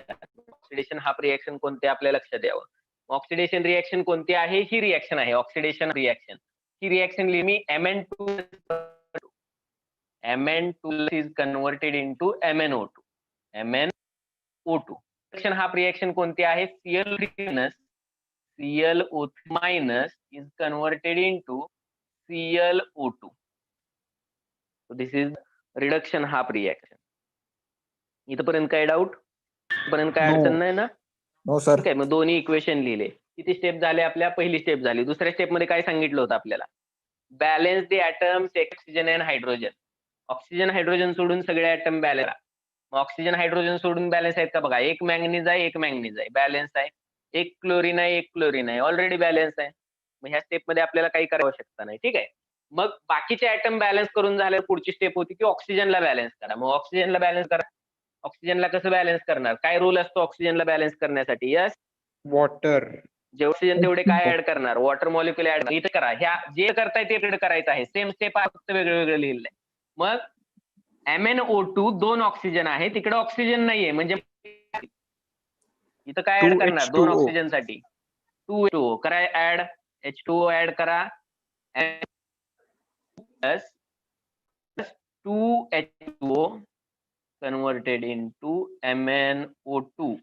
[SPEAKER 2] ऑक्सिडेशन हाफ रिएक्शन कोणते आपल्या लक्षात यावं. ऑक्सिडेशन रिएक्शन कोणती आहे? ही रिएक्शन आहे ऑक्सिडेशन रिएक्शन. ही रिएक्शन लिहि मी Mn2 is converted into MnO2. MnO2. Reaction half reaction कोणती आहे? ClO3 is converted into ClO2. So this is reduction half reaction. इथपर्यंत काय डाऊट? इथपर्यंत काय
[SPEAKER 3] No.
[SPEAKER 2] अडचण नाही ना?
[SPEAKER 3] No sir.
[SPEAKER 2] ठीक आहे, मग दोन्ही इक्वेशन लिहिले. किती स्टेप झाले आपल्या? पहिली स्टेप झाली. दुसऱ्या स्टेप मध्ये काय सांगितलं होतं आपल्याला? Balance the atoms oxygen and hydrogen. Oxygen hydrogen सोडून सगळे ॲटम बॅलन्स. मग ऑक्सिजन हायड्रोजन सोडून बॅलन्स आहेत का बघा? एक मॅंगनीज आहे, एक मॅंगनीज आहे, बॅलन्स आहे. एक क्लोरीन आहे, एक क्लोरीन आहे, ऑलरेडी बॅलन्स आहे. मग ह्या स्टेप मध्ये आपल्याला काही करावं आवश्यकता नाही. ठीक आहे. मग बाकीचे ॲटम बॅलन्स करून झाल्यावर पुढची स्टेप होती की ऑक्सिजनला बॅलन्स करा. मग ऑक्सिजनला बॅलन्स करा. ऑक्सिजनला कसं बॅलन्स करणार? काय रूल असतो ऑक्सिजनला बॅलन्स करण्यासाठी? Yes,
[SPEAKER 1] water.
[SPEAKER 2] जे ऑक्सिजन तेवढे काय ऍड करणार? Water molecule add. इथं करा. ह्या जे करताय ते इकडे करायचं आहे. सेम स्टेप फक्त वेगळं वेगळं लिहिलंय. मग MnO2 2 ऑक्सिजन आहे, तिकडे ऑक्सिजन नाहीये म्हणजे इथं काय ऍड करणार? 2
[SPEAKER 1] 2H2O.
[SPEAKER 2] ऑक्सिजन साठी 2H2O करा ऍड. H2O ऍड करा plus 2H2O converted into MnO2.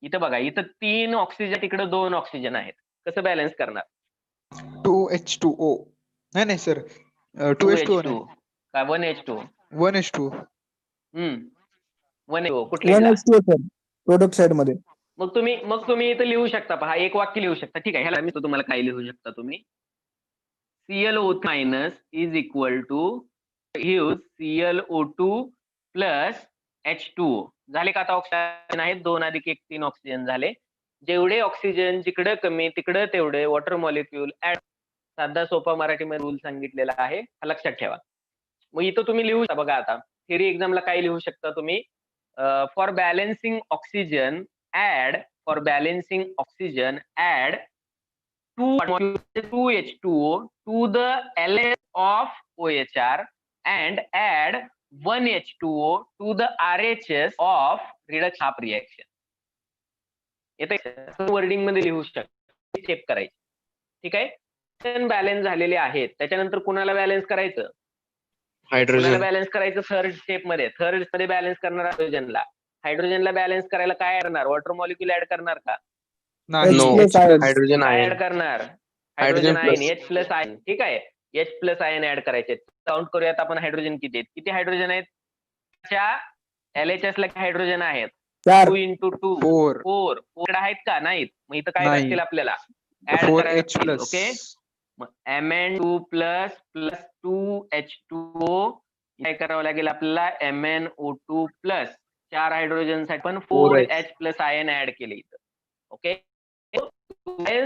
[SPEAKER 2] इथं बघा, इथं 3 ऑक्सिजन, तिकडे 2 ऑक्सिजन आहेत. कसं बॅलन्स करणार?
[SPEAKER 1] 2H2O. नाही सर, 2H2O नाही,
[SPEAKER 2] का 1H2?
[SPEAKER 1] 1H2O.
[SPEAKER 2] 1H2O कुठले?
[SPEAKER 3] सर प्रोडक्ट साइड मध्ये.
[SPEAKER 2] मग तुम्ही इथं लिहू शकता. पहा, एक वाक्य लिहू शकता. ठीक आहे, ह्याला मी तुम्हाला काय लिहू शकता तुम्ही? ClO3- is equal to ClO2 plus H2O. झाले का? आता ऑक्सिजन आहेत 2 अधिक 1 3 ऑक्सिजन झाले. जेवढे ऑक्सिजन जिकडे कमी तिकडे तेवढे वॉटर मॉलिक्यूल ऍड. साधा सोपा मराठीमध्ये रूल सांगितलेला आहे, हा लक्षात ठेवा. मग इथं तुम्ही लिहू शकता. बघा आता थेरी एक्झामला काय लिहू शकता तुम्ही? For balancing oxygen add 2H2O to the LS of OHR and add 1H2O to the RHS of redox half reaction. येते वर्डिंग मध्ये लिहू शकता. चेक करायची. ठीक आहे. बॅलन्स झालेले आहेत. त्याच्यानंतर कुणाला बॅलन्स करायचं?
[SPEAKER 4] हायड्रोजन.
[SPEAKER 2] बॅलन्स करायचं थर्ड स्टेप मध्ये. थर्ड मध्ये बॅलन्स करणार हायड्रोजनला. हायड्रोजनला बॅलन्स करायला काय करणार? वॉटर मॉलिक्युल ऍड करणार का?
[SPEAKER 1] नाही.
[SPEAKER 4] No,
[SPEAKER 3] H+ion.
[SPEAKER 4] हायड्रोजन
[SPEAKER 2] काय
[SPEAKER 4] आयन.
[SPEAKER 2] ऍड करणार?
[SPEAKER 4] Hydrogen
[SPEAKER 2] hydrogen ion,
[SPEAKER 4] plus.
[SPEAKER 2] H+ion. ठीक आहे. H+ion ऍड करायचे. काउंट करूयात आपण हायड्रोजन किती आहेत. किती हायड्रोजन आहेत? LHS ला हायड्रोजन आहेत
[SPEAKER 3] 4.
[SPEAKER 2] 2 into 2
[SPEAKER 1] 4.
[SPEAKER 2] 4 आहेत का? नाहीत. मग इथं काय
[SPEAKER 1] नाही.
[SPEAKER 2] असतील आपल्याला? Add
[SPEAKER 1] 4H+.
[SPEAKER 2] करायला. ओके. Mn2 plus 2H2O काय करावं लागेल आपल्याला? MnO2 plus 4 हायड्रोजन साठी पण 4H+ion ऍड केले इथं. Okay.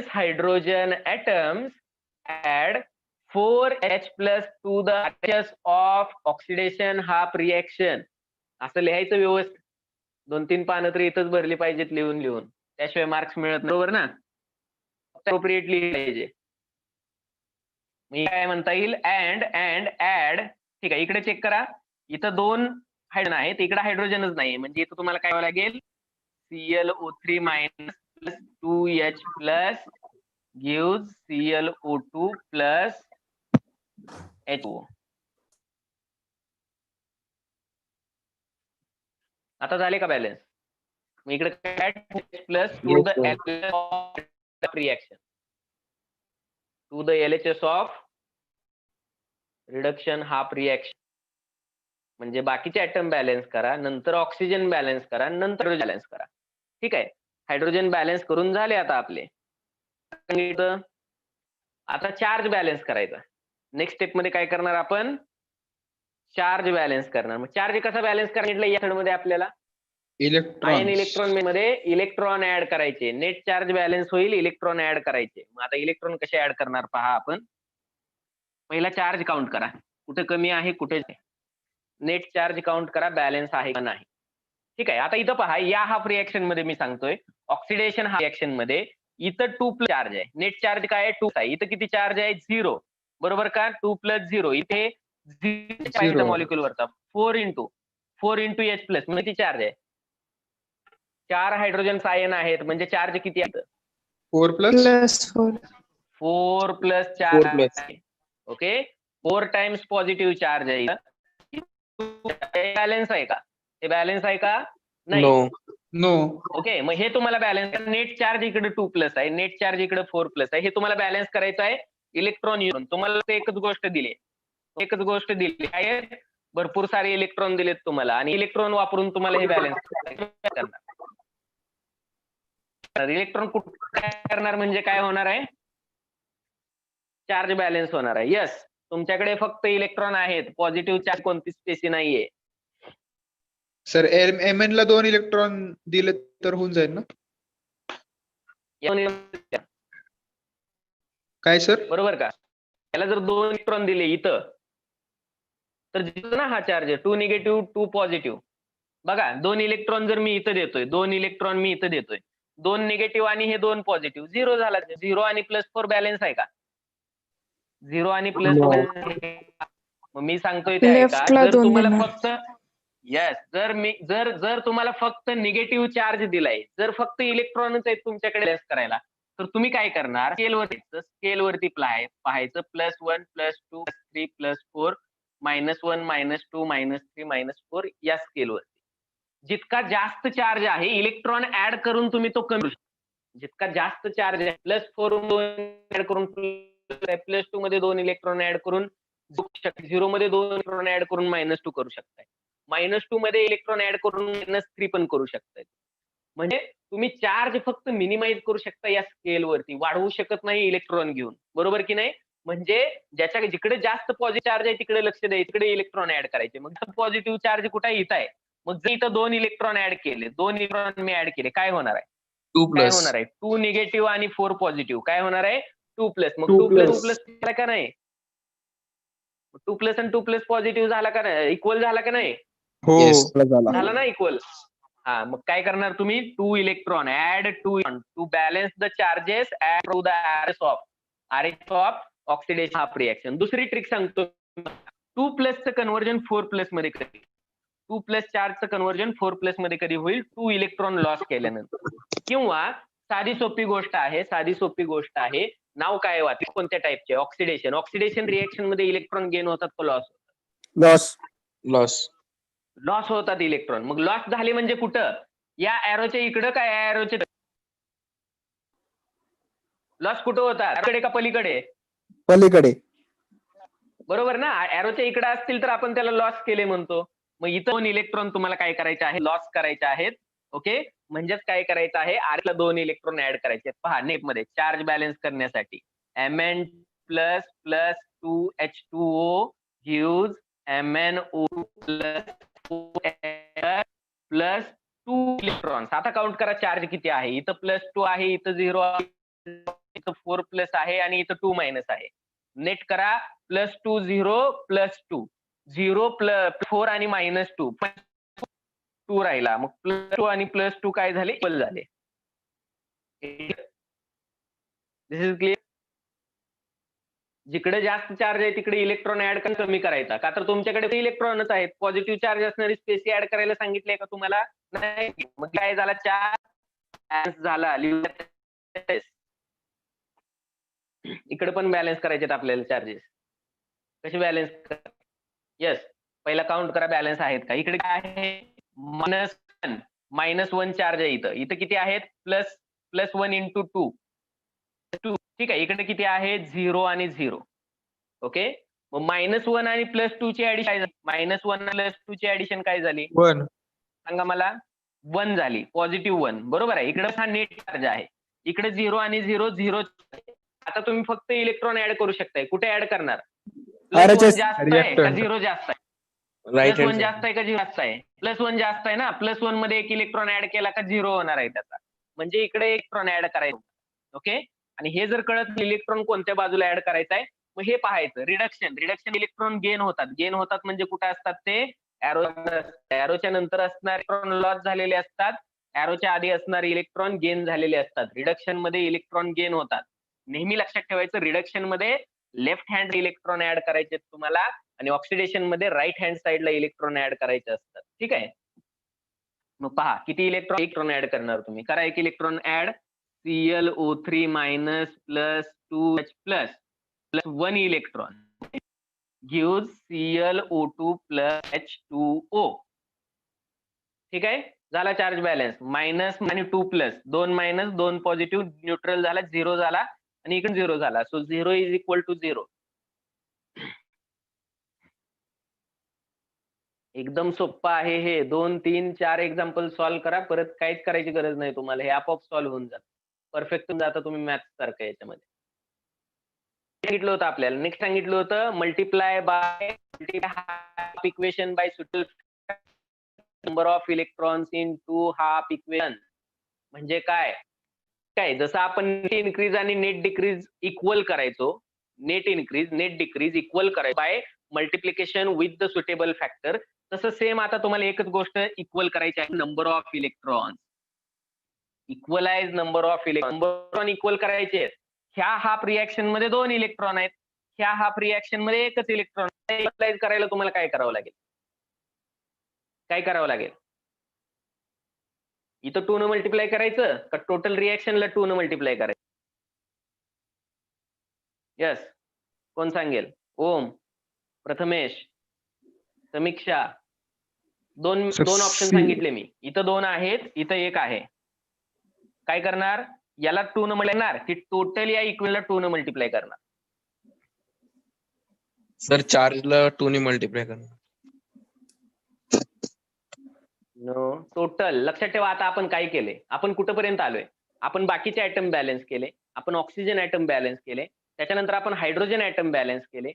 [SPEAKER 2] Hydrogen atoms add 4H plus to the RHS of oxidation half reaction. असं लिहायचं व्यवस्थित. 2-3 पानं तर इथंच भरली पाहिजेत लिहून. त्याशिवाय मार्क्स मिळत नाही. बरोबर ना? अप्रोप्रिएटली लिहायचे. मी काय म्हणता येईल? And add. ठीक आहे, इकडे चेक करा. इथं 2 हायड्रोजन आहेत, इकडे हायड्रोजनच नाही. म्हणजे इथं तुम्हाला काय लागेल? ClO3- plus 2H plus gives ClO2 plus H2O. आता झाले का बॅलन्स? मी इकडे plus to the reaction to the LHS of reduction half reaction म्हणजे बाकीचे ऍटम बॅलन्स करा, नंतर ऑक्सिजन बॅलन्स करा, नंतर बॅलन्स करा. ठीक आहे. हायड्रोजन बॅलन्स करून झाले आता आपले. आता चार्ज बॅलन्स करायचा. नेक्स्ट स्टेप मध्ये काय करणार आपण? चार्ज बॅलन्स करणार. मग चार्ज कसा बॅलन्स करायला या मेथड मध्ये आपल्याला आयन इलेक्ट्रॉन मध्ये इलेक्ट्रॉन ऍड करायचे. नेट चार्ज बॅलन्स होईल, इलेक्ट्रॉन ऍड करायचे. मग आता इलेक्ट्रॉन कसे ऍड करणार पहा आपण. पहिला चार्ज काउंट करा, कुठे कमी आहे कुठे नेट चार्ज काउंट करा, बॅलन्स आहे का नाही. ठीक आहे. आता इथं पहा, या हाफ रिएक्शन मध्ये मी सांगतोय ऑक्सिडेशन हा रिएक्शन मध्ये इथं 2+ चार्ज आहे. नेट चार्ज काय आहे? 2 आहे. इथं किती चार्ज आहे? 0. बरोबर का? 2 + 0. इथे 0 मॉलिक्युल वरचा 4 into H+ म्हणजे किती चार्ज आहे? 4 हायड्रोजन आयन आहेत म्हणजे चार्ज किती आहे?
[SPEAKER 1] 4+4.
[SPEAKER 2] 4+
[SPEAKER 4] 4+.
[SPEAKER 2] Charge. Okay. 4 times positive charge आहे. बॅलन्स आहे का? हे बॅलन्स आहे का? नाही.
[SPEAKER 4] नो.
[SPEAKER 2] ओके. मग हे तुम्हाला बॅलन्स, नेट चार्ज इकडे 2+ आहे, नेट चार्ज इकडे 4+ आहे. हे तुम्हाला बॅलन्स करायचं आहे इलेक्ट्रॉन येऊन. तुम्हाला एकच गोष्ट दिली, काय भरपूर सारे इलेक्ट्रॉन दिलेत तुम्हाला आणि इलेक्ट्रॉन वापरून तुम्हाला हे बॅलन्स करणार. इलेक्ट्रॉन काय करणार म्हणजे काय होणार आहे? चार्ज बॅलन्स होणार आहे. यस, तुमच्याकडे फक्त इलेक्ट्रॉन आहेत, पॉझिटिव्ह चार्ज कोणतीच स्पेसी नाहीये.
[SPEAKER 1] सर Mn ला 2 इलेक्ट्रॉन दिले तर होऊन जाईल ना? काय सर?
[SPEAKER 2] बरोबर का? याला जर 2 इलेक्ट्रॉन दिले इथं, तर जिथं ना हा चार्ज 2 निगेटिव्ह 2 पॉझिटिव्ह. बघा, 2 इलेक्ट्रॉन जर मी इथं देतोय, 2 इलेक्ट्रॉन मी इथं देतोय, 2 निगेटिव्ह आणि हे 2 पॉझिटिव्ह, 0 झाला. 0 आणि +4 बॅलन्स आहे का? 0 आणि +4. मग मी सांगतोय ते आहे का? जर तुम्हाला फक्त जर तुम्हाला फक्त निगेटिव्ह चार्ज दिलाय, जर फक्त इलेक्ट्रॉनच आहेत तुमच्याकडे बॅलन्स करायला, तर तुम्ही काय करणार? स्केलवरती पाहायचं +1 +2 +3 +4 -1 -2 -3 -4 या स्केलवरती. जितका जास्त चार्ज आहे इलेक्ट्रॉन ऍड करून तुम्ही तो कमी, जितका जास्त चार्ज आहे +4 ऍड करून, +2 मध्ये 2 इलेक्ट्रॉन ऍड करून 0 मध्ये 2 इलेक्ट्रॉन ऍड करून -2 करू शकताय. -2 मध्ये इलेक्ट्रॉन ऍड करून -3 पण करू शकताय. म्हणजे तुम्ही चार्ज फक्त मिनिमाइज करू शकता या स्केलवरती, वाढवू शकत नाही इलेक्ट्रॉन घेऊन. बरोबर की नाही? म्हणजे जिकडे जास्त पॉझिटिव्ह चार्ज आहे तिकडे लक्ष द्यायचं, तिकडे इलेक्ट्रॉन ऍड करायचे. मग पॉझिटिव्ह चार्ज कुठे आहे? इथं आहे. मग जर इथं 2 इलेक्ट्रॉन ऍड केले, 2 इलेक्ट्रॉन मी ऍड केले, काय होणार आहे?
[SPEAKER 4] 2+.
[SPEAKER 2] 2 निगेटिव्ह आणि 4 पॉझिटिव्ह. काय होणार आहे? 2+. मग 2+2+ झाला का नाही? 2+ आणि 2+ पॉझिटिव्ह झाला का नाही? इक्वल झाला का नाही?
[SPEAKER 1] हो.
[SPEAKER 2] झाला ना इक्वल. हा, मग काय करणार तुम्ही? 2 electron add to balance the charges at through the RH of oxidation half reaction. दुसरी ट्रिक सांगतो. 2+ चं कन्व्हर्जन 4+ मध्ये कधी? 2+ चार्जचं कन्व्हर्जन 4+ मध्ये कधी होईल? 2 इलेक्ट्रॉन लॉस केल्यानंतर. किंवा साधी सोपी गोष्ट आहे, नाव काय वाटते? कोणत्या टाईपचे? ऑक्सिडेशन रिएक्शन मध्ये इलेक्ट्रॉन गेन होतात का लॉस होतात? लॉस होतात इलेक्ट्रॉन. मग लॉस झाले म्हणजे कुठं? या एरोच्या इकडं का या एरोच्या लॉस कुठं होतात? इकडे का पलीकडे?
[SPEAKER 3] पलीकडे.
[SPEAKER 2] बरोबर ना? एरोच्या इकडे असतील तर आपण त्याला लॉस केले म्हणतो. मग इथं 2 इलेक्ट्रॉन तुम्हाला काय करायचे आहे? लॉस करायचे आहेत. ओके. म्हणजेच काय करायचं आहे? ला 2 इलेक्ट्रॉन ऍड करायचे. पहा, नेट मध्ये चार्ज बॅलन्स करण्यासाठी Mn ++ 2H2O gives MnO2 + 2 electrons. आता काउंट करा चार्ज किती आहे. इथं +2 आहे, इथं 0 आहे, इथं 4+ आहे आणि इथं 2- आहे. नेट करा. +2 0 +2 0 4 आणि -2 2 राहिला. मग +2 आणि +2 काय झाले? इक्वल झाले. दिस इज क्लिअर. जिकडे जास्त चार्ज आहे तिकडे इलेक्ट्रॉन ऍड कमी करायचा. का तर तुमच्याकडे इलेक्ट्रॉनच आहेत. पॉझिटिव्ह चार्ज असणारी स्पेसी ऍड करायला सांगितले का तुम्हाला? नाही. मग काय झाला? चार्ज झाला. इकडे पण बॅलन्स करायचे आपल्याला चार्जेस. कसे बॅलन्स? येस, पहिला काउंट करा बॅलन्स आहेत का. इकडे काय आहे? -1 चार्ज आहे. इथं किती आहेत? +1 into 2. ठीक आहे. इकडे किती आहे? 0 आणि 0. ओके. मग -1 आणि +2 ची ऍडिशन काय झाली? -1 आणि +2 ची ऍडिशन काय झाली?
[SPEAKER 1] 1.
[SPEAKER 2] सांगा मला. 1 झाली. +1 बरोबर आहे. इकडे हा नेट चार्ज आहे. इकडे 0 आणि 0 0. आता तुम्ही फक्त इलेक्ट्रॉन ऍड करू शकताय. कुठे ऍड करणार? +1
[SPEAKER 3] RHS
[SPEAKER 2] जास्त आहे का
[SPEAKER 1] reactant.
[SPEAKER 2] 0 जास्त आहे?
[SPEAKER 4] राईट
[SPEAKER 2] +1
[SPEAKER 4] हँड
[SPEAKER 2] जास्त आहे का 0 जास्त आहे? +1 जास्त आहे ना. +1 मध्ये एक इलेक्ट्रॉन ऍड केला का 0 होणार आहे त्याचा. म्हणजे इकडे इलेक्ट्रॉन ऍड करायचं. ओके. आणि हे जर कळत इलेक्ट्रॉन कोणत्या बाजूला ऍड करायचा आहे, मग हे पाहायचं. रिडक्शन इलेक्ट्रॉन गेन होतात म्हणजे कुठे असतात ते? एरोच्या नंतर असणारे इलेक्ट्रॉन लॉस झालेले असतात. एरोच्या आधी असणारे इलेक्ट्रॉन गेन झालेले असतात. रिडक्शन मध्ये इलेक्ट्रॉन गेन होतात. नेहमी लक्षात ठेवायचं, रिडक्शन मध्ये लेफ्ट हँड इलेक्ट्रॉन ऍड करायचे तुम्हाला आणि ऑक्सिडेशन मध्ये राईट हँड साइडला इलेक्ट्रॉन ऍड करायचे असतात. ठीक आहे. मग पहा किती इलेक्ट्रॉन ऍड करणार तुम्ही. करा एक electron add. ClO3 minus +2H plus 1 electron gives ClO2 plus H2O. ठीक आहे. झाला चार्ज बॅलन्स. मायनस आणि 2 प्लस 2 मायनस 2 पॉझिटिव्ह न्यूट्रल झाला 0 झाला आणि इकडे 0 झाला. So 0 is equal to 0. एकदम सोप्पा आहे हे. 2, 3, 4 एक्झाम्पल सॉल्व्ह करा. परत काहीच करायची गरज नाही तुम्हाला. हे आपोआप सॉल्व्ह होऊन जातं. परफेक्ट होऊन जाता तुम्ही मॅथ्स सारखं याच्यामध्ये. सांगितलं होतं आपल्याला. नेक्स्ट सांगितलं होतं multiply by equation by suitable number of electrons in 2 half equation. म्हणजे काय? जसं आपण नेट इन्क्रीज आणि नेट डिक्रीज इक्वल करायचो. Net increase net decrease equal करायचो by multiplication with the suitable factor. तसं सेम आता तुम्हाला एकच गोष्ट इक्वल करायची आहे. Number of electron. Equalize number of electron equal करायचे आहेत. ह्या हाफ रिएक्शन मध्ये 2 इलेक्ट्रॉन आहेत. ह्या हाफ रिएक्शन मध्ये एकच इलेक्ट्रॉन. इक्वलाइज करायला तुम्हाला काय करावं लागेल? काय करावं लागेल? इथं 2 न मल्टिप्लाय करायचं का टोटल रिएक्शनला 2 न मल्टिप्लाय करायचं? यस. कोण सांगेल? ओम, प्रथमेश, समीक्षा. दोन ऑप्शन सांगितले मी. इथं 2 आहेत, इथं 1 आहे. काय करणार? याला 2 न मल्टिप्लाय करणार की टोटल या इक्वेलला 2 न मल्टिप्लाय करणार?
[SPEAKER 4] सर चार्जला 2 ने मल्टिप्लाय करणार.
[SPEAKER 2] No, total. लक्षात ठेवा आता आपण काय केले. आपण कुठपर्यंत आलोय? आपण बाकीचे आयटम बॅलन्स केले. आपण ऑक्सिजन आयटम बॅलन्स केले. त्याच्यानंतर आपण हायड्रोजन आयटम बॅलन्स केले.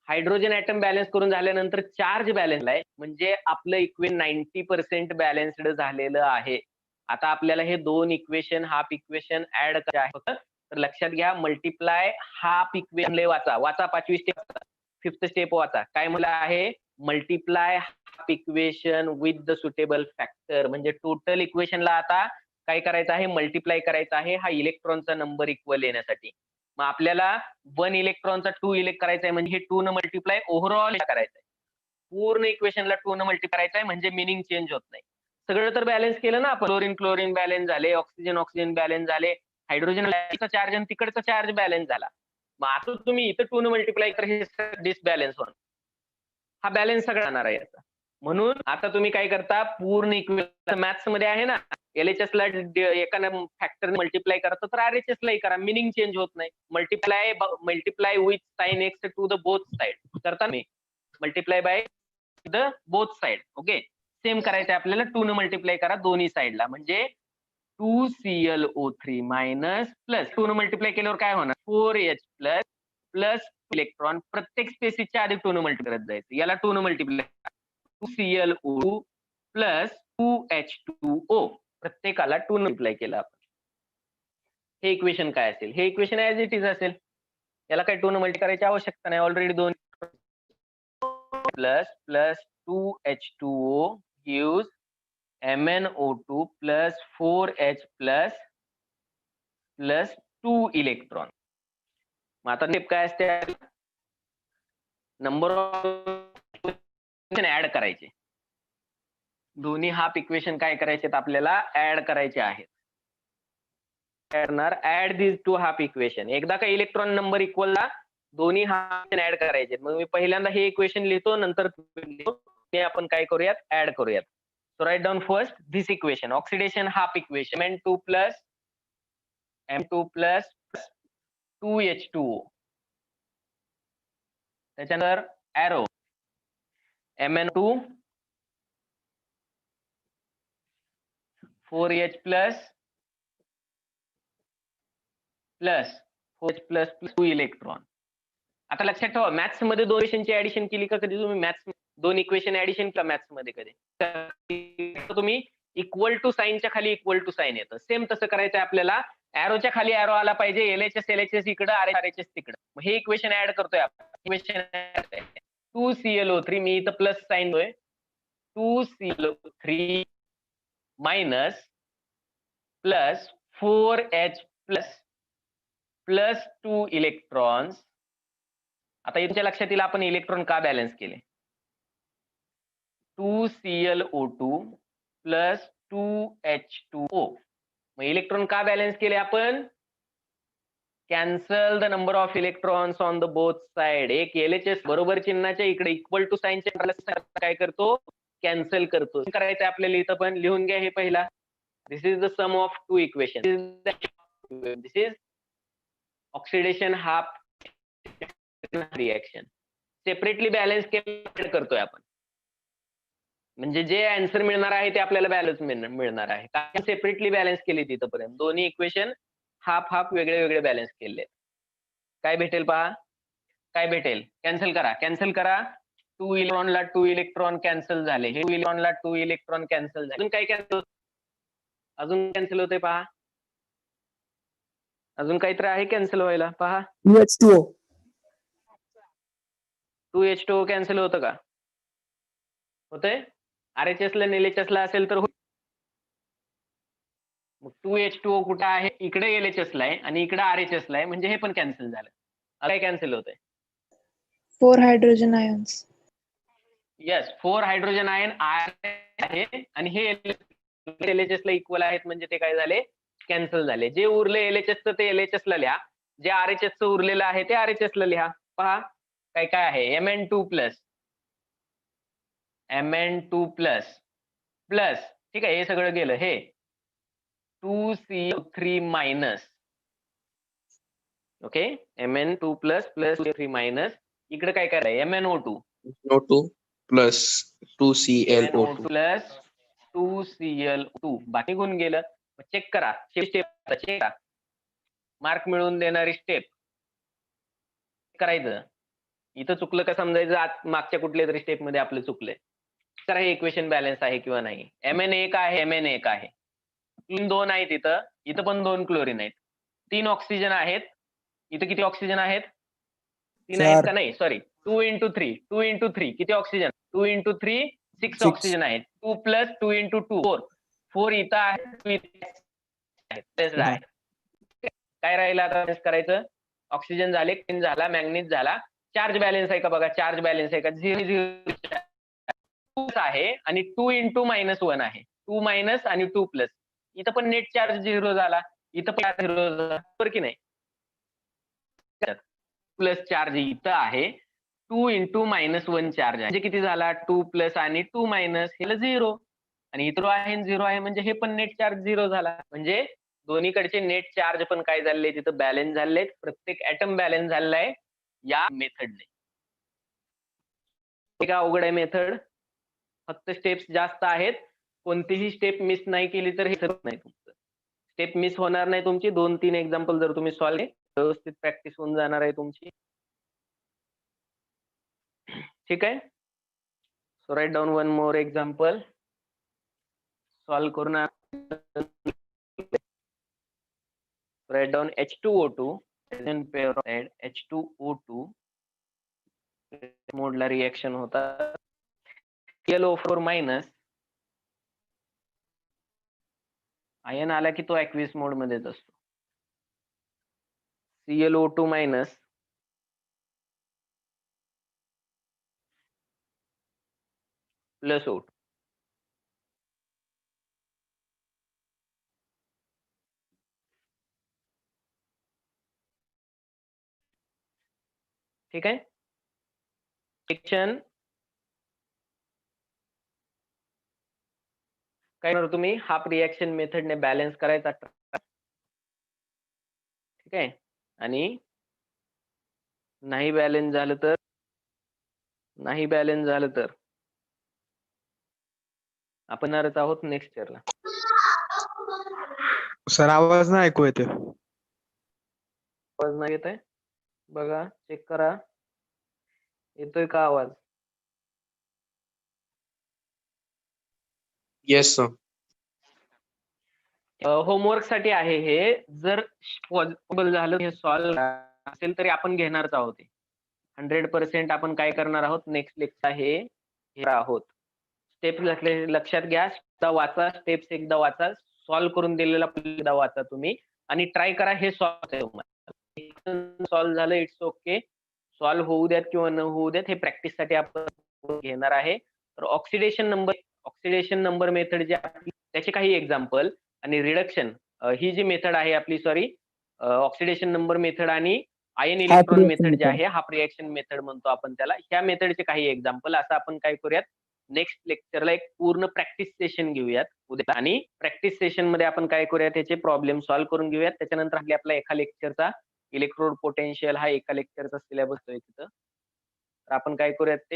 [SPEAKER 2] हायड्रोजन आयटम बॅलन्स करून झाल्यानंतर चार्ज बॅलन्स आहे. म्हणजे आपलं इक्वेशन 90% बॅलन्स्ड झालेलं आहे. आता आपल्याला हे 2 इक्वेशन हाफ इक्वेशन ऍड करायचं आहे. तर लक्षात घ्या, मल्टिप्लाय हाफ इक्वेशन वाचा 5वी स्टेप, 5th स्टेप वाचा. काय म्हणलं आहे? Multiply half equation with the suitable factor. म्हणजे टोटल इक्वेशनला आता काय करायचं आहे? मल्टिप्लाय करायचं आहे हा इलेक्ट्रॉनचा नंबर इक्वल येण्यासाठी. मग आपल्याला 1 इलेक्ट्रॉनचा 2 इलेक्ट करायचा आहे म्हणजे हे 2 न मल्टिप्लाय ओव्हरऑल करायचं आहे. पूर्ण इक्वेशनला 2 न मल्टिप्लाय करायचं आहे म्हणजे मिनिंग चेंज होत नाही. सगळं तर बॅलन्स केलं ना आपण. क्लोरीन बॅलन्स झाले, ऑक्सिजन बॅलन्स झाले, हायड्रोजन चार्ज आणि तिकडचा चार्ज बॅलन्स झाला. मग आता तुम्ही इथं 2 न मल्टिप्लाय कर, हे डिसबॅलन्स होणार. हा बॅलन्स सगळा राहणार आहे याचा. म्हणून आता तुम्ही काय करता? पूर्ण इक्वेशन मॅथ्स मध्ये आहे ना, LHS ला एका फॅक्टर मल्टिप्लाय करता तर RHS लाही करा. मिनिंग चेंज होत नाही. Multiply with sign x to the both side करता मी. Multiply by the both side. Okay. Same करायचं आहे आपल्याला. 2 न मल्टिप्लाय करा दोन्ही साइडला. म्हणजे 2ClO3 मायनस प्लस 2 न मल्टिप्लाय केल्यावर काय होणार? 4H plus plus electron. प्रत्येक स्पेसिसच्या आधी 2 न मल्टिप्लाय करत जायचं. याला 2 न मल्टिप्लाय 2ClO2 प्लस 2H2O. प्रत्येकाला 2 मल्टिप्लाय केलं आपण. हे इक्वेशन काय असेल? हे इक्वेशन ऍज इट इज असेल. याला काही 2 न मल्टिप्लाय करायची आवश्यकता नाही. Already 2 plus plus 2H2O gives MnO2 plus 4H plus plus 2 electron. मग आता स्टेप काय असते? नंबर ऑफ ऍड करायचे. दोन्ही हाफ इक्वेशन काय करायचे आपल्याला? ऍड करायचे आहेत. ऍड दिस 2 हाफ इक्वेशन. एकदा का इलेक्ट्रॉन नंबर इक्वलला दोन्ही हाफ ऍड करायचे. मग मी पहिल्यांदा हे इक्वेशन लिहितो, नंतर आपण काय करूयात? ऍड करूयात. So write down first this equation. Oxidation half equation M2 plus 2H2O त्याच्यानंतर arrow MnO2 4H plus 2 electron. आता लक्षात ठेवा मॅथ्स मध्ये दोन इक्वेशनची ऍडिशन केली का कधी तुम्ही? मॅथ्स दोन इक्वेशन ऍडिशन का मॅथ्स मध्ये कधी तुम्ही इक्वल टू साईनच्या खाली इक्वल टू साईन येतं. सेम तसं करायचं आपल्याला. ॲरोच्या खाली ॲरो आला पाहिजे, LHS इकडं, RHS तिकडं. हे इक्वेशन ऍड करतोय आपण. इक्वेशन 2ClO3 मी इथं प्लस साईन होय 2ClO3 minus plus 4H plus 2 electrons. आता तुमच्या लक्षात येईल आपण इलेक्ट्रॉन का बॅलन्स केले. 2ClO2 plus 2H2O. मग इलेक्ट्रॉन का बॅलन्स केले आपण? Cancel the number of electrons on the both side. एक LHS बरोबर चिन्हाच्या इकडे इक्वल टू साईनच्या काय करतो? कॅन्सल करतो. करायचं आपल्याला इथं पण लिहून घ्या हे पहिला. This is the sum of two equation. This is oxidation half reaction. Separately balance केलं करतोय आपण. म्हणजे जे आन्सर मिळणार आहे ते आपल्याला बॅलन्स मिळणार आहे. कारण सेपरेटली बॅलन्स केली तिथपर्यंत. दोन्ही इक्वेशन हाफ हाफ वेगळे वेगळे बॅलन्स केले. काय भेटेल पहा? काय भेटेल? कॅन्सल करा. 2 इलेक्ट्रॉनला 2 इलेक्ट्रॉन कॅन्सल झाले. हे 2 इलेक्ट्रॉनला 2 इलेक्ट्रॉन कॅन्सल झाले. अजून काय कॅन्सल? अजून कॅन्सल होते पहा. अजून काहीतरी आहे कॅन्सल व्हायला पहा.
[SPEAKER 3] 2H2O
[SPEAKER 2] 2H2O कॅन्सल होतं का? होतंय? RHS ला LHS ला असेल तर मग 2H2O कुठं आहे? इकडे LHS ला आहे आणि इकडे RHS ला आहे. म्हणजे हे पण कॅन्सल झालं. काय कॅन्सल होतंय?
[SPEAKER 7] 4 hydrogen ions.
[SPEAKER 2] Yes 4 hydrogen ion आहे आणि हे LHS ला इक्वल आहेत म्हणजे ते काय झाले? कॅन्सल झाले. जे उरले LHS ते LHS ला लिहा. जे RHS उरलेलं आहे ते RHS ला लिहा. पहा काय काय आहे? Mn2 प्लस ठीक आहे. हे सगळं गेलं. हे 2ClO3 minus. Okay Mn2 plus 2ClO3 minus. इकडे काय करायचं? MnO2
[SPEAKER 4] NO2 plus 2ClO2
[SPEAKER 2] plus 2ClO2 बाकी गुण गेलं. चेक करा. चेक करा. मार्क मिळवून देणारी स्टेप करायचं. इथं चुकलं का समजायचं मागच्या कुठल्या तरी स्टेप मध्ये आपलं चुकलंय. तर हे इक्वेशन बॅलन्स आहे किंवा नाही. Mn1 आहे, Mn1 आहे. 2 आहेत इथं पण 2 क्लोरीन आहेत. 3 ऑक्सिजन आहेत. इथं किती ऑक्सिजन आहेत? 3 आहेत का? नाही सॉरी 2 into 3 किती ऑक्सिजन? 2 into 3 6 ऑक्सिजन आहेत. 2 प्लस 2 into 2 4 इथं आहे. काय राहिलं आता करायचं? ऑक्सिजन झाले, क्लोरीन झाला, मॅंगनीज झाला. चार्ज बॅलन्स आहे का बघा? चार्ज बॅलन्स आहे का? 0 आहे आणि 2 into -1 आहे. 2 मायनस आणि 2 प्लस. इथं पण नेट चार्ज 0 झाला. इथं पण 0 झाला. बरोबर की नाही? प्लस चार्ज इथं आहे. 2 into -1 चार्ज आहे. म्हणजे किती झाला? 2 प्लस आणि 2 मायनस हे 0 आणि इथं आहे 0 आहे म्हणजे हे पण नेट चार्ज 0 झाला. म्हणजे दोन्हीकडचे नेट चार्ज पण काय झाले? तिथं बॅलन्स झाले. प्रत्येक ऍटम बॅलन्स झालाय या मेथडने. का अवघड आहे मेथड? फक्त स्टेप्स जास्त आहेत. कोणतीही स्टेप मिस नाही केली तर हे होत नाही तुमचं. स्टेप मिस होणार नाही तुमची. 2-3 एक्झाम्पल जर तुम्ही सॉल्व्ह केले व्यवस्थित प्रॅक्टिस होऊन जाणार आहे तुमची. ठीक आहे. So write down one more example. Solve करून write down H2O2 then peroxide H2O2 मोडला रिएक्शन होता. ClO4 मायनस आयन आला की तो ऍक्विस मोड मध्येच असतो. ClO2 मायनस प्लस O2 ठीक आहे. रिएक्शन काय करणार तुम्ही? हाफ रिएक्शन मेथडने बॅलन्स करायचा. ठीक आहे. आणि नाही बॅलन्स झालं तर नाही बॅलन्स झालं तर आपण येणारच आहोत नेक्स्ट इयरला.
[SPEAKER 1] सर आवाज नाही ऐकू येते.
[SPEAKER 2] आवाज नाही येत आहे? बघा, चेक करा. येतोय का आवाज?
[SPEAKER 4] Yes, sir.
[SPEAKER 2] होमवर्क साठी आहे हे. जर पॉसिबल झालं हे सॉल्व असेल तरी आपण घेणारच आहोत. 100% आपण काय करणार आहोत नेक्स्ट लेक्चर हे घेणार आहोत. स्टेप लक्षात घ्या. वाचा स्टेप्स एकदा वाचा. सॉल्व करून दिलेला एकदा वाचा तुम्ही आणि ट्राय करा हे सॉल्व सॉल्व झालं इट्स ओके. सॉल्व होऊ द्यात किंवा न होऊ द्यात हे प्रॅक्टिस साठी आपण घेणार आहे. तर ऑक्सिडेशन नंबर मेथड जी आहे त्याचे काही एक्झाम्पल आणि रिडक्शन ही जी मेथड आहे आपली ऑक्सिडेशन नंबर मेथड आणि आयन इलेक्ट्रॉन
[SPEAKER 3] reaction
[SPEAKER 2] मेथड जे
[SPEAKER 3] method.
[SPEAKER 2] आहे हाफ रिएक्शन मेथड म्हणतो आपण त्याला. ह्या मेथडचे काही एक्झाम्पल असं आपण काय करूयात नेक्स्ट लेक्चरला एक पूर्ण प्रॅक्टिस सेशन घेऊयात उद्या आणि प्रॅक्टिस सेशन मध्ये आपण काय करूयात त्याचे प्रॉब्लेम सॉल्व्ह करून घेऊयात. त्याच्यानंतर आपला एका लेक्चरचा इलेक्ट्रोड पोटेन्शियल हा एका लेक्चरचा सिलेबस आहे तिथं. तर आपण काय करूयात ते